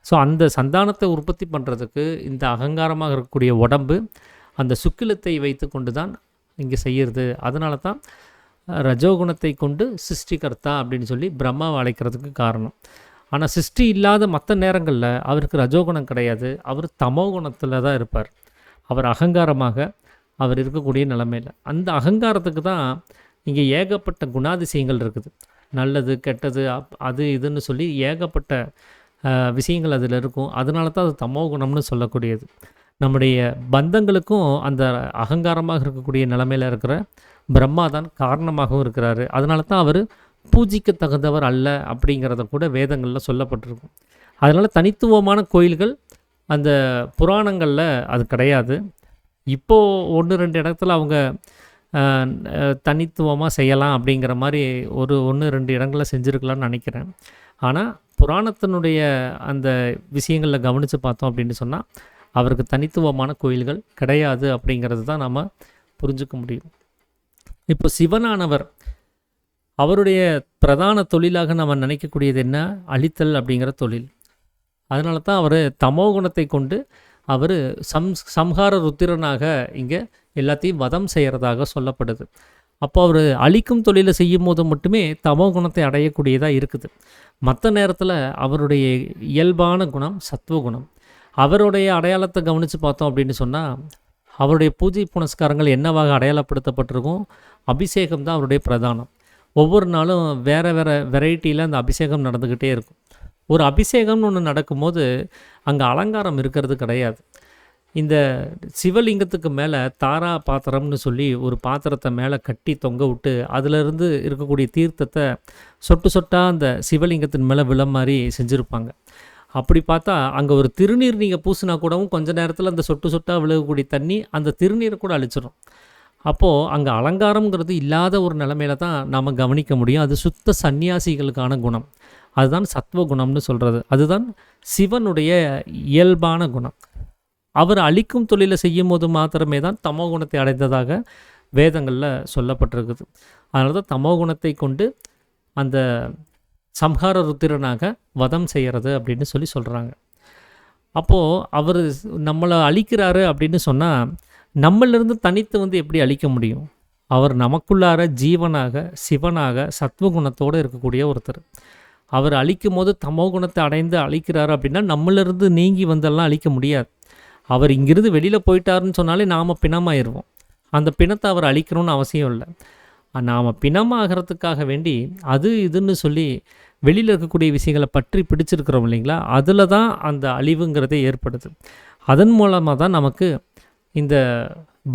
ஸோ அந்த சந்தானத்தை உற்பத்தி பண்ணுறதுக்கு இந்த அகங்காரமாக இருக்கக்கூடிய உடம்பு அந்த சுக்கிலத்தை வைத்து கொண்டு தான் இங்கே செய்கிறது. அதனால தான் ரஜோகுணத்தை கொண்டு சிருஷ்டிகர்த்தா அப்படின்னு சொல்லி பிரம்மாவை அழைக்கிறதுக்கு காரணம். ஆனால் சிருஷ்டி இல்லாத மற்ற நேரங்களில் அவருக்கு ரஜோகுணம் கிடையாது, அவர் தமோகுணத்தில் தான் இருப்பார். அவர் அகங்காரமாக அவர் இருக்கக்கூடிய நிலைமையில். அந்த அகங்காரத்துக்கு தான் இங்கே ஏகப்பட்ட குணாதிசயங்கள் இருக்குது. நல்லது கெட்டது அது இதுன்னு சொல்லி ஏகப்பட்ட விஷயங்கள் அதில் இருக்கும். அதனால தான் அது தமோகுணம்னு சொல்லக்கூடியது. நம்முடைய பந்தங்களுக்கும் அந்த அகங்காரமாக இருக்கக்கூடிய நிலைமையில் இருக்கிற பிரம்மா தான் காரணமாகவும் இருக்கிறாரு. அதனால தான் அவர் பூஜிக்க தகுந்தவர் அல்ல அப்படிங்கிறத கூட வேதங்களில் சொல்லப்பட்டிருக்கும். அதனால் தனித்துவமான கோயில்கள் அந்த புராணங்களில் அது கிடையாது. இப்போது 1-2 இடத்துல அவங்க தனித்துவமாக செய்யலாம் அப்படிங்கிற மாதிரி 1-2 இடங்களில் செஞ்சுருக்கலான்னு நினைக்கிறேன். ஆனால் புராணத்தினுடைய அந்த விஷயங்களில் கவனித்து பார்த்தோம் அப்படின்னு சொன்னால் அவருக்கு தனித்துவமான கோயில்கள் கிடையாது அப்படிங்கிறது தான் நம்ம புரிஞ்சுக்க முடியும். இப்போ சிவனானவர் அவருடைய பிரதான தொழிலாக நம்ம நினைக்கக்கூடியது என்ன, அழித்தல் அப்படிங்கிற தொழில். அதனால தான் அவர் தமோகுணத்தை கொண்டு அவர் சம்ஹார ருத்திரனாக இங்கே எல்லாத்தையும் வதம் செய்கிறதாக சொல்லப்படுது. அப்போ அவர் அழிக்கும் தொழிலை செய்யும் போது மட்டுமே தமோகுணத்தை அடையக்கூடியதாக இருக்குது. மற்ற நேரத்தில் அவருடைய இயல்பான குணம் சத்துவகுணம். அவருடைய அடையாளத்தை கவனித்து பார்த்தோம் அப்படின்னு சொன்னால் அவருடைய பூஜை புனஸ்காரங்கள் என்னவாக அடையாளப்படுத்தப்பட்டிருக்கும், அபிஷேகம் தான் அவருடைய பிரதானம். ஒவ்வொரு நாளும் வேறு வேறு வெரைட்டியில் அந்த அபிஷேகம் நடந்துக்கிட்டே இருக்கும். ஒரு அபிஷேகம்னு ஒன்று நடக்கும்போது அங்கே அலங்காரம் இருக்கிறது கிடையாது. இந்த சிவலிங்கத்துக்கு மேலே தாரா பாத்திரம்னு சொல்லி ஒரு பாத்திரத்தை மேலே கட்டி தொங்க விட்டு அதிலிருந்து இருக்கக்கூடிய தீர்த்தத்தை சொட்டு சொட்டாக அந்த சிவலிங்கத்தின் மேலே விழ மாதிரி செஞ்சுருப்பாங்க. அப்படி பார்த்தா அங்கே ஒரு திருநீர் நீங்கள் பூசினா கூடவும் கொஞ்ச நேரத்தில் அந்த சொட்டு சொட்டாக விழுகக்கூடிய தண்ணி அந்த திருநீரை கூட அழிச்சிடும். அப்போது அங்கே அலங்காரங்கிறது இல்லாத ஒரு நிலைமையில தான் நாம் கவனிக்க முடியும். அது சுத்த சந்நியாசிகளுக்கான குணம். அதுதான் சத்வகுணம்னு சொல்கிறது. அதுதான் சிவனுடைய இயல்பான குணம். அவர் அழிக்கும் தொழிலை செய்யும் போது மாத்திரமே தான் தமோகுணத்தை அடைந்ததாக வேதங்களில் சொல்லப்பட்டிருக்குது. அதனால தான் தமோகுணத்தை கொண்டு அந்த சம்ஹார ருத்திரனாக வதம் செய்கிறது அப்படின்னு சொல்லி சொல்கிறாங்க. அப்போது அவர் நம்மளை அழிக்கிறாரு அப்படின்னு சொன்னால் நம்மளிருந்து தனித்து எப்படி அழிக்க முடியும்? அவர் நமக்குள்ளார ஜீவனாக சிவனாக சத்வகுணத்தோடு இருக்கக்கூடிய ஒருத்தர். அவர் அழிக்கும் போது தமோகுணத்தை அடைந்து அழிக்கிறாரு அப்படின்னா நம்மளிருந்து நீங்கி வந்தெல்லாம் அழிக்க முடியாது. அவர் இங்கிருந்து வெளியில் போயிட்டாருன்னு சொன்னாலே நாம் பிணமாயிருவோம். அந்த பிணத்தை அவர் அழிக்கணும்னு அவசியம் இல்லை. நாம் பிணமாகிறதுக்காக வேண்டி அது இதுன்னு சொல்லி வெளியில் இருக்கக்கூடிய விஷயங்களை பற்றி பிடிச்சிருக்கிறோம் இல்லைங்களா, அதில் தான் அந்த அழிவுங்கிறதே ஏற்படுது. அதன் மூலமாக தான் நமக்கு இந்த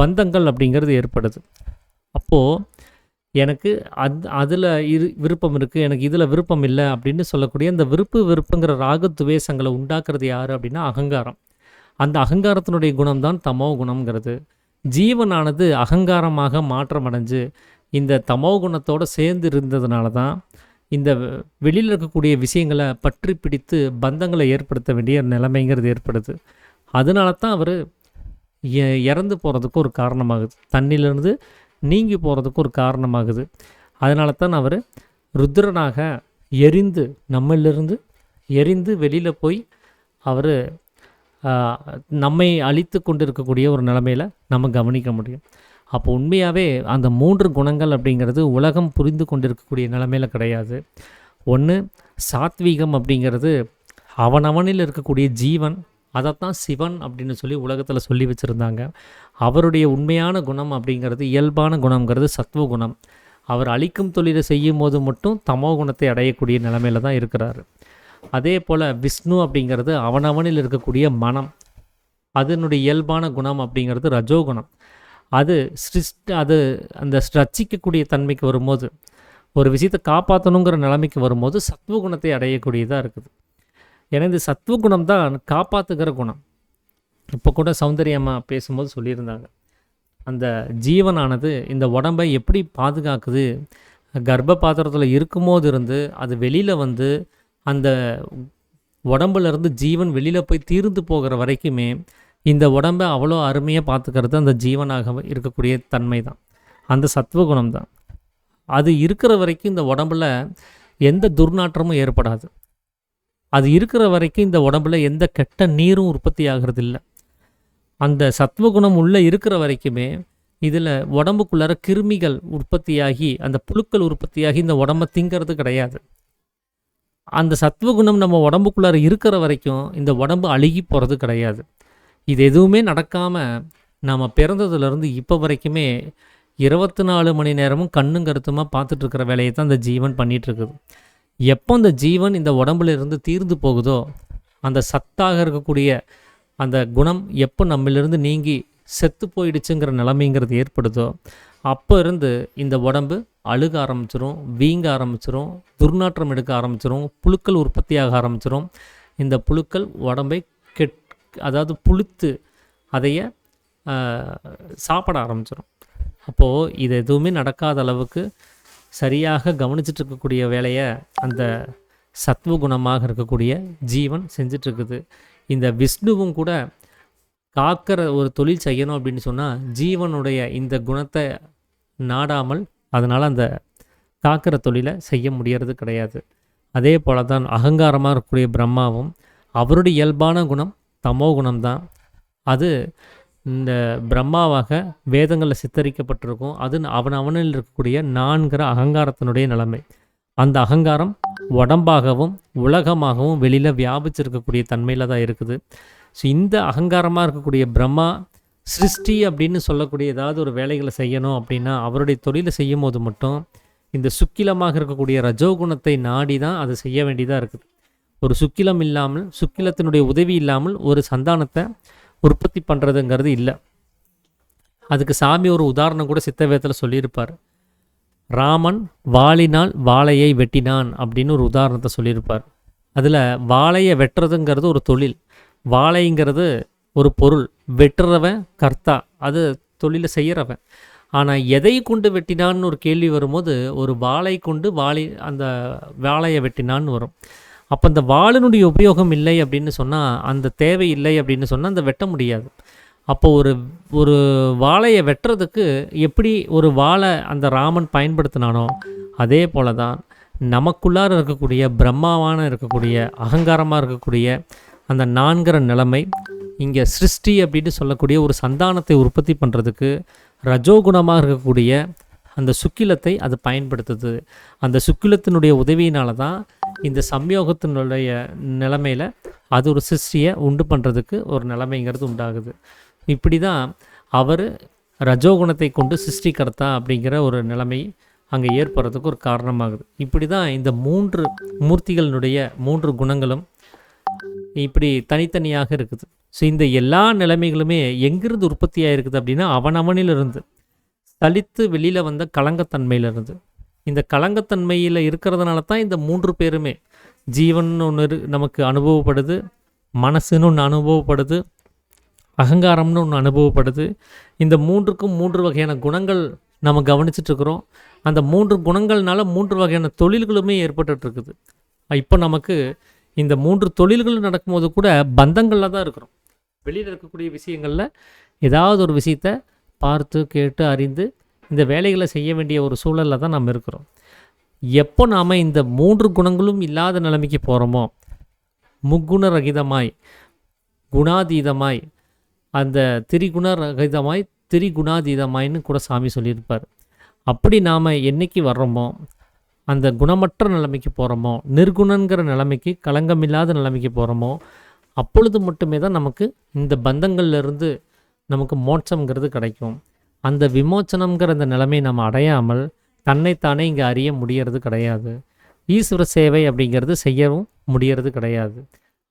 பந்தங்கள் அப்படிங்கிறது ஏற்படுது. அப்போது எனக்கு அதில் விருப்பம் இருக்குது, எனக்கு இதில் விருப்பம் இல்லை அப்படின்னு சொல்லக்கூடிய இந்த வெறுப்புங்கிற ராகத்துவேஷங்களை உண்டாக்குறது யார் அப்படின்னா அகங்காரம். அந்த அகங்காரத்தினுடைய குணம்தான் தமோ குணம்ங்கிறது. ஜீவனானது அகங்காரமாக மாற்றமடைஞ்சு இந்த தமோ குணத்தோடு சேர்ந்து இருந்ததுனால தான் இந்த வெளியில் இருக்கக்கூடிய விஷயங்களை பற்றி பிடித்து பந்தங்களை ஏற்படுத்த வேண்டிய நிலைமைங்கிறது ஏற்படுது. அதனால தான் அவர் இறந்து போகிறதுக்கு ஒரு காரணமாகுது, தண்ணியிலிருந்து நீங்கி போகிறதுக்கு ஒரு காரணமாகுது. அதனால தான் அவர் ருத்ரனாக எரிந்து நம்மளிலிருந்து எரிந்து வெளியில் போய் அவர் நம்மை அழித்து கொண்டு இருக்கக்கூடிய ஒரு நிலைமையில் நம்ம கவனிக்க முடியும். அப்போ உண்மையாகவே அந்த 3 குணங்கள் அப்படிங்கிறது உலகம் புரிந்து கொண்டிருக்கக்கூடிய நிலைமையில் கிடையாது. ஒன்று சாத்வீகம் அப்படிங்கிறது அவனவனில் இருக்கக்கூடிய ஜீவன், அதைத்தான் சிவன் அப்படின்னு சொல்லி உலகத்தில் சொல்லி வச்சுருந்தாங்க. அவருடைய உண்மையான குணம் அப்படிங்கிறது இயல்பான குணங்கிறது சத்வகுணம். அவர் அழிக்கும் தொழிலை செய்யும் போது மட்டும் தமோ குணத்தை அடையக்கூடிய நிலைமையில் தான் இருக்கிறாரு. அதே போல் விஷ்ணு அப்படிங்கிறது அவனவனில் இருக்கக்கூடிய மனம், அதனுடைய இயல்பான குணம் அப்படிங்கிறது ரஜோகுணம். அது அந்த ரட்சிக்கக்கூடிய தன்மைக்கு வரும்போது, ஒரு விஷயத்தை காப்பாற்றணுங்கிற நிலைமைக்கு வரும்போது சத்வகுணத்தை அடையக்கூடியதாக இருக்குது. ஏன்னா இந்த சத்துவகுணம் தான் காப்பாற்றுகிற குணம். இப்போ கூட சௌந்தரியம்மா பேசும்போது சொல்லியிருந்தாங்க, அந்த ஜீவனானது இந்த உடம்பை எப்படி பாதுகாக்குது, கர்ப்ப பாத்திரத்தில் இருக்கும்போது இருந்து அது வெளியில் வந்து அந்த உடம்புலேருந்து ஜீவன் வெளியில் போய் தீர்ந்து போகிற வரைக்குமே இந்த உடம்பை அவ்வளோ அருமையாக பார்த்துக்கிறது அந்த ஜீவனாக இருக்கக்கூடிய தன்மை தான், அந்த சத்துவகுணம் தான். அது இருக்கிற வரைக்கும் இந்த உடம்புல எந்த துர்நாற்றமும் ஏற்படாது. அது இருக்கிற வரைக்கும் இந்த உடம்புல எந்த கெட்ட நீரும் உற்பத்தி ஆகிறது இல்லை. அந்த சத்துவகுணம் உள்ளே இருக்கிற வரைக்குமே இதில் உடம்புக்குள்ளார கிருமிகள் உற்பத்தியாகி அந்த புழுக்கள் உற்பத்தியாகி இந்த உடம்பை திங்கிறது கிடையாது. அந்த சத்துவகுணம் நம்ம உடம்புக்குள்ளார இருக்கிற வரைக்கும் இந்த உடம்பு அழுகி போகிறது கிடையாது. இது எதுவுமே நடக்காமல் நாம் பிறந்ததுலேருந்து இப்போ வரைக்குமே 24 மணி நேரமும் கண்ணும் கருத்துமாக பார்த்துட்ருக்கிற வேலையை தான் இந்த ஜீவன் பண்ணிகிட்ருக்குது. எப்போ இந்த ஜீவன் இந்த உடம்புல இருந்து தீர்ந்து போகுதோ, அந்த சத்தாக இருக்கக்கூடிய அந்த குணம் எப்போ நம்மளிருந்து நீங்கி செத்து போயிடுச்சுங்கிற நிலைமைங்கிறது ஏற்படுதோ, அப்போ இருந்து இந்த உடம்பு அழுக ஆரம்பிச்சிரும், வீங்க ஆரம்பிச்சிரும், துர்நாற்றம் எடுக்க ஆரம்பிச்சிரும், புழுக்கள் உற்பத்தியாக ஆரம்பிச்சிரும். இந்த புழுக்கள் உடம்பை அதாவது புழுத்து அதைய சாப்பிட ஆரம்பிச்சிடும். அப்போது இது எதுவுமே நடக்காத அளவுக்கு சரியாக கவனிச்சிட்டு இருக்கக்கூடிய வேலையை அந்த சத்துவகுணமாக இருக்கக்கூடிய ஜீவன் செஞ்சிட்ருக்குது. இந்த விஷ்ணுவும் கூட காக்கிற ஒரு தொழில் செய்யணும் அப்படின்னு சொன்னால் ஜீவனுடைய இந்த குணத்தை நாடாமல் அதனால் அந்த காக்கிற தொழிலை செய்ய முடியறது கிடையாது. அதே போல தான் அகங்காரமாக இருக்கக்கூடிய பிரம்மாவும் அவருடைய இயல்பான குணம் தமோ குணம்தான். அது இந்த பிரம்மாவாக வேதங்களில் சித்தரிக்கப்பட்டிருக்கும். அது அவனில் இருக்கக்கூடிய நான்கிற அகங்காரத்தினுடைய நிலைமை. அந்த அகங்காரம் உடம்பாகவும் உலகமாகவும் வெளியில் வியாபிச்சிருக்கக்கூடிய தன்மையில் தான் இருக்குது. ஸோ இந்த அகங்காரமாக இருக்கக்கூடிய பிரம்மா சிருஷ்டி அப்படின்னு சொல்லக்கூடிய ஏதாவது ஒரு வேலைகளை செய்யணும் அப்படின்னா அவருடைய தொழிலை செய்யும் போது மட்டும் இந்த சுக்கிலமாக இருக்கக்கூடிய ரஜோகுணத்தை நாடி தான் அதை செய்ய வேண்டியதாக இருக்குது. ஒரு சுக்கிலம் இல்லாமல், சுக்கிலத்தினுடைய உதவி இல்லாமல் ஒரு சந்தானத்தை உற்பத்தி பண்ணுறதுங்கிறது இல்லை. அதுக்கு சாமி ஒரு உதாரணம் கூட சித்தவேதத்தில் சொல்லியிருப்பார். ராமன் வாளினால் வாழையை வெட்டினான் அப்படின்னு ஒரு உதாரணத்தை சொல்லியிருப்பார். அதில் வாழையை வெட்டுறதுங்கிறது ஒரு தொழில், வாழைங்கிறது ஒரு பொருள், வெட்டுறவன் கர்த்தா, அது தொழிலை செய்கிறவன். ஆனால் எதை கொண்டு வெட்டினான்னு ஒரு கேள்வி வரும்போது ஒரு வாளை கொண்டு அந்த வாழையை வெட்டினான்னு வரும். அப்போ அந்த வாளினுடைய உபயோகம் இல்லை அப்படின்னு சொன்னால், அந்த தேவை இல்லை அப்படின்னு சொன்னால் அந்த வெட்ட முடியாது. அப்போ ஒரு வாழையை வெட்டுறதுக்கு எப்படி ஒரு வாளை அந்த ராமன் பயன்படுத்தினானோ அதே போல தான் நமக்குள்ளார இருக்கக்கூடிய பிரம்மாவான இருக்கக்கூடிய அகங்காரமாக இருக்கக்கூடிய அந்த நான்கிற நிலைமை இங்கே சிருஷ்டி அப்படின்னு சொல்லக்கூடிய ஒரு சந்தானத்தை உற்பத்தி பண்ணுறதுக்கு ரஜோகுணமாக இருக்கக்கூடிய அந்த சுக்கிலத்தை அது பயன்படுத்துது. அந்த சுக்கிலத்தினுடைய உதவியினால தான் இந்த சம்யோகத்தினுடைய நிலைமையில் அது ஒரு சிருஷ்டியை உண்டு பண்ணுறதுக்கு ஒரு நிலைமைங்கிறது உண்டாகுது. இப்படி தான் அவர் ரஜோகுணத்தை கொண்டு சிருஷ்டிகர்த்தா அப்படிங்கிற ஒரு நிலைமை அங்கே ஏற்படுறதுக்கு ஒரு காரணமாகுது. இப்படி தான் இந்த 3 மூர்த்திகளினுடைய 3 குணங்களும் இப்படி தனித்தனியாக இருக்குது. ஸோ இந்த எல்லா நிலைமைகளுமே எங்கிருந்து உற்பத்தியாக இருக்குது அப்படின்னா அவனிலிருந்து தளித்து வெளியில் வந்த கலங்கத்தன்மையிலிருந்து. இந்த கலங்கத்தன்மையில் இருக்கிறதுனால தான் இந்த 3 பேருமே ஜீவன் ஒன்று நமக்கு அனுபவப்படுது, மனசுன்னு ஒன்று அனுபவப்படுது, அகங்காரம்னு ஒன்று அனுபவப்படுது. இந்த 3க்கும் 3 வகையான குணங்கள் நம்ம கவனிச்சிட்ருக்குறோம். அந்த 3 குணங்கள்னால 3 வகையான தொழில்களுமே ஏற்பட்டுருக்குது. இப்போ நமக்கு இந்த 3 தொழில்கள் நடக்கும்போது கூட பந்தங்களில் தான் இருக்கிறோம். வெளியில் இருக்கக்கூடிய விஷயங்களில் ஏதாவது ஒரு விஷயத்தை பார்த்து கேட்டு அறிந்து இந்த வேலைகளை செய்ய வேண்டிய ஒரு சூழலில் தான் நம்ம இருக்கிறோம். எப்போ நாம் இந்த 3 குணங்களும் இல்லாத நிலைமைக்கு போகிறோமோ, முக்குண ரகிதமாய் குணாதீதமாய் அந்த திரிகுண ரகிதமாய் திரிகுணாதீதமாயின்னு கூட சாமி சொல்லியிருப்பார். அப்படி நாம் என்னைக்கு வர்றோமோ, அந்த குணமற்ற நிலைமைக்கு போகிறோமோ, நிர்குணங்கிற நிலைமைக்கு களங்கமில்லாத நிலைமைக்கு போகிறோமோ, அப்பொழுது மட்டுமே தான் நமக்கு இந்த பந்தங்கள்லேருந்து நமக்கு மோட்சங்கிறது கிடைக்கும். அந்த விமோச்சனங்கிற அந்த நிலைமை நம்ம அடையாமல் தன்னைத்தானே இங்கே அறிய முடியறது கிடையாது. ஈஸ்வர சேவை அப்படிங்கிறது செய்யவும் முடியறது கிடையாது.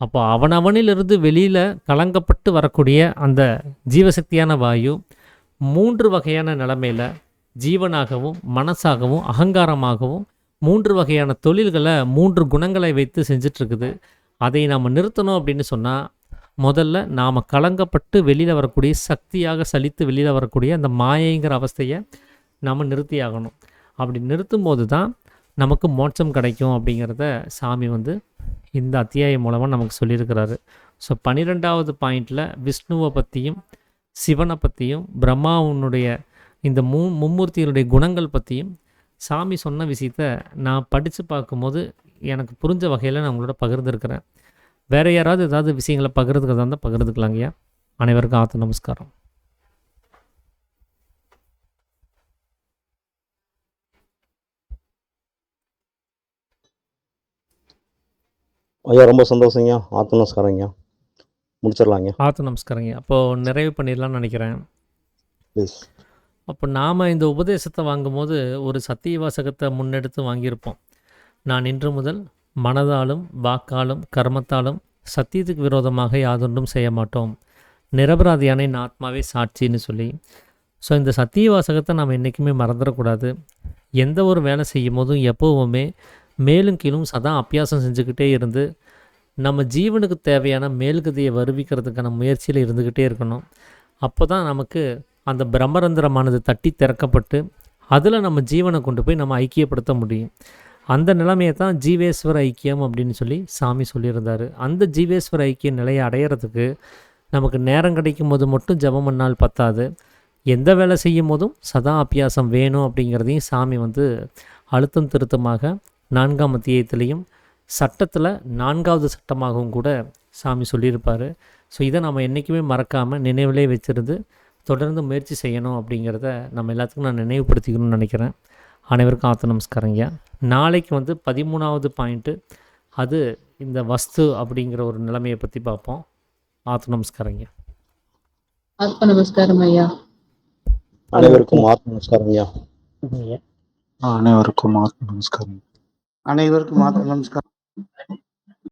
அப்போ அவனிலிருந்து வெளியில் கலங்கப்பட்டு வரக்கூடிய அந்த ஜீவசக்தியான வாயு 3 வகையான நிலைமையில் ஜீவனாகவும் மனசாகவும் அகங்காரமாகவும் 3 வகையான தொழில்களை 3 குணங்களை வைத்து செஞ்சிட்ருக்குது. அதை நாம் நிறுத்தணும் அப்படின்னு சொன்னால் முதல்ல நாம் கலங்கப்பட்டு வெளியில் வரக்கூடிய சக்தியாக சலித்து வெளியில் வரக்கூடிய அந்த மாயைங்கிற அவஸ்தையை நாம் நிறுத்தி ஆகணும். அப்படி நிறுத்தும்போது தான் நமக்கு மோட்சம் கிடைக்கும் அப்படிங்கிறத சாமி வந்து இந்த அத்தியாயம் மூலமாக நமக்கு சொல்லியிருக்கிறாரு. ஸோ 12வது பாயிண்டில் விஷ்ணுவை பற்றியும் சிவனை பற்றியும் பிரம்மாவுனுடைய இந்த மும்மூர்த்திகளுடைய குணங்கள் பற்றியும் சாமி சொன்ன விஷயத்த நான் படித்து பார்க்கும்போது எனக்கு புரிஞ்ச வகையில் நான் உங்களோட பகிர்ந்துருக்கிறேன். வேறு யாராவது ஏதாவது விஷயங்களை பகிர்ந்துக்கிறதா இருந்தால் பகிர்ந்துக்கலாங்கய்யா. அனைவருக்கும் ஆத்த நமஸ்காரம். ஐயா ரொம்ப சந்தோஷங்கய்யா. ஆத்ம நமஸ்காரங்கய்யா. முடிச்சிடலாங்கய்யா. ஆத்த நமஸ்காரங்கய்யா. அப்போது நிறைவு பண்ணிடலாம்னு நினைக்கிறேன். ப்ளீஸ். அப்போ நாம் இந்த உபதேசத்தை வாங்கும்போது ஒரு சத்திய வாசகத்தை முன்னெடுத்து வாங்கியிருப்போம். நான் இன்று முதல் மனதாலும் வாக்காலும் கர்மத்தாலும் சத்தியத்துக்கு விரோதமாக யாதொன்றும் செய்ய மாட்டோம், நிரபராதியான என் ஆத்மாவே சாட்சின்னு சொல்லி. ஸோ இந்த சத்திய வாசகத்தை நாம் என்றைக்குமே மறந்துடக்கூடாது. எந்த ஒரு வேலை செய்யும் போதும் எப்போவுமே மேலும் கீழும் சதா அபியாசம் செஞ்சுக்கிட்டே இருந்து நம்ம ஜீவனுக்கு தேவையான மேல்கதியை வருவிக்கிறதுக்கான முயற்சியில் இருந்துக்கிட்டே இருக்கணும். அப்போ தான் நமக்கு அந்த பிரம்மரந்திரமானது தட்டி திறக்கப்பட்டு அதில் நம்ம ஜீவனை கொண்டு போய் நம்ம ஐக்கியப்படுத்த முடியும். அந்த நிலைமையை தான் ஜீவேஸ்வர ஐக்கியம் அப்படின்னு சொல்லி சாமி சொல்லியிருந்தார். அந்த ஜீவேஸ்வர ஐக்கிய நிலையை அடையிறதுக்கு நமக்கு நேரம் கிடைக்கும் போது மட்டும் ஜபம் பண்ணால் பத்தாது, எந்த வேலை செய்யும் போதும் சதா அபியாசம் வேணும் அப்படிங்கிறதையும் சாமி வந்து அழுத்தம் திருத்தமாக 4ஆம் அத்தியாயத்திலையும் சட்டத்தில் 4வது சட்டமாகவும் கூட சாமி சொல்லியிருப்பார். ஸோ இதை நம்ம என்றைக்குமே மறக்காமல் நினைவிலே வச்சுருந்து தொடர்ந்து முயற்சி செய்யணும் அப்படிங்கிறத நம்ம எல்லாத்துக்கும் நான் நினைவுபடுத்திக்கணும்னு நினைக்கிறேன். அனைவருக்கும் ஆத்த நமஸ்காரங்கய்யா. நாளைக்கு வந்து 13வது பாயிண்ட்டு, அது இந்த வஸ்து அப்படிங்கிற ஒரு நிலைமையை பற்றி பார்ப்போம். ஆத்த நமஸ்காரங்கய்யா. ஆத்ம நமஸ்காரம் ஐயா. அனைவருக்கும் ஆத்ம நமஸ்காரங்கய்யா. அனைவருக்கும் ஆத்ம நமஸ்காரம். அனைவருக்கும் ஆத்ம நமஸ்காரம்.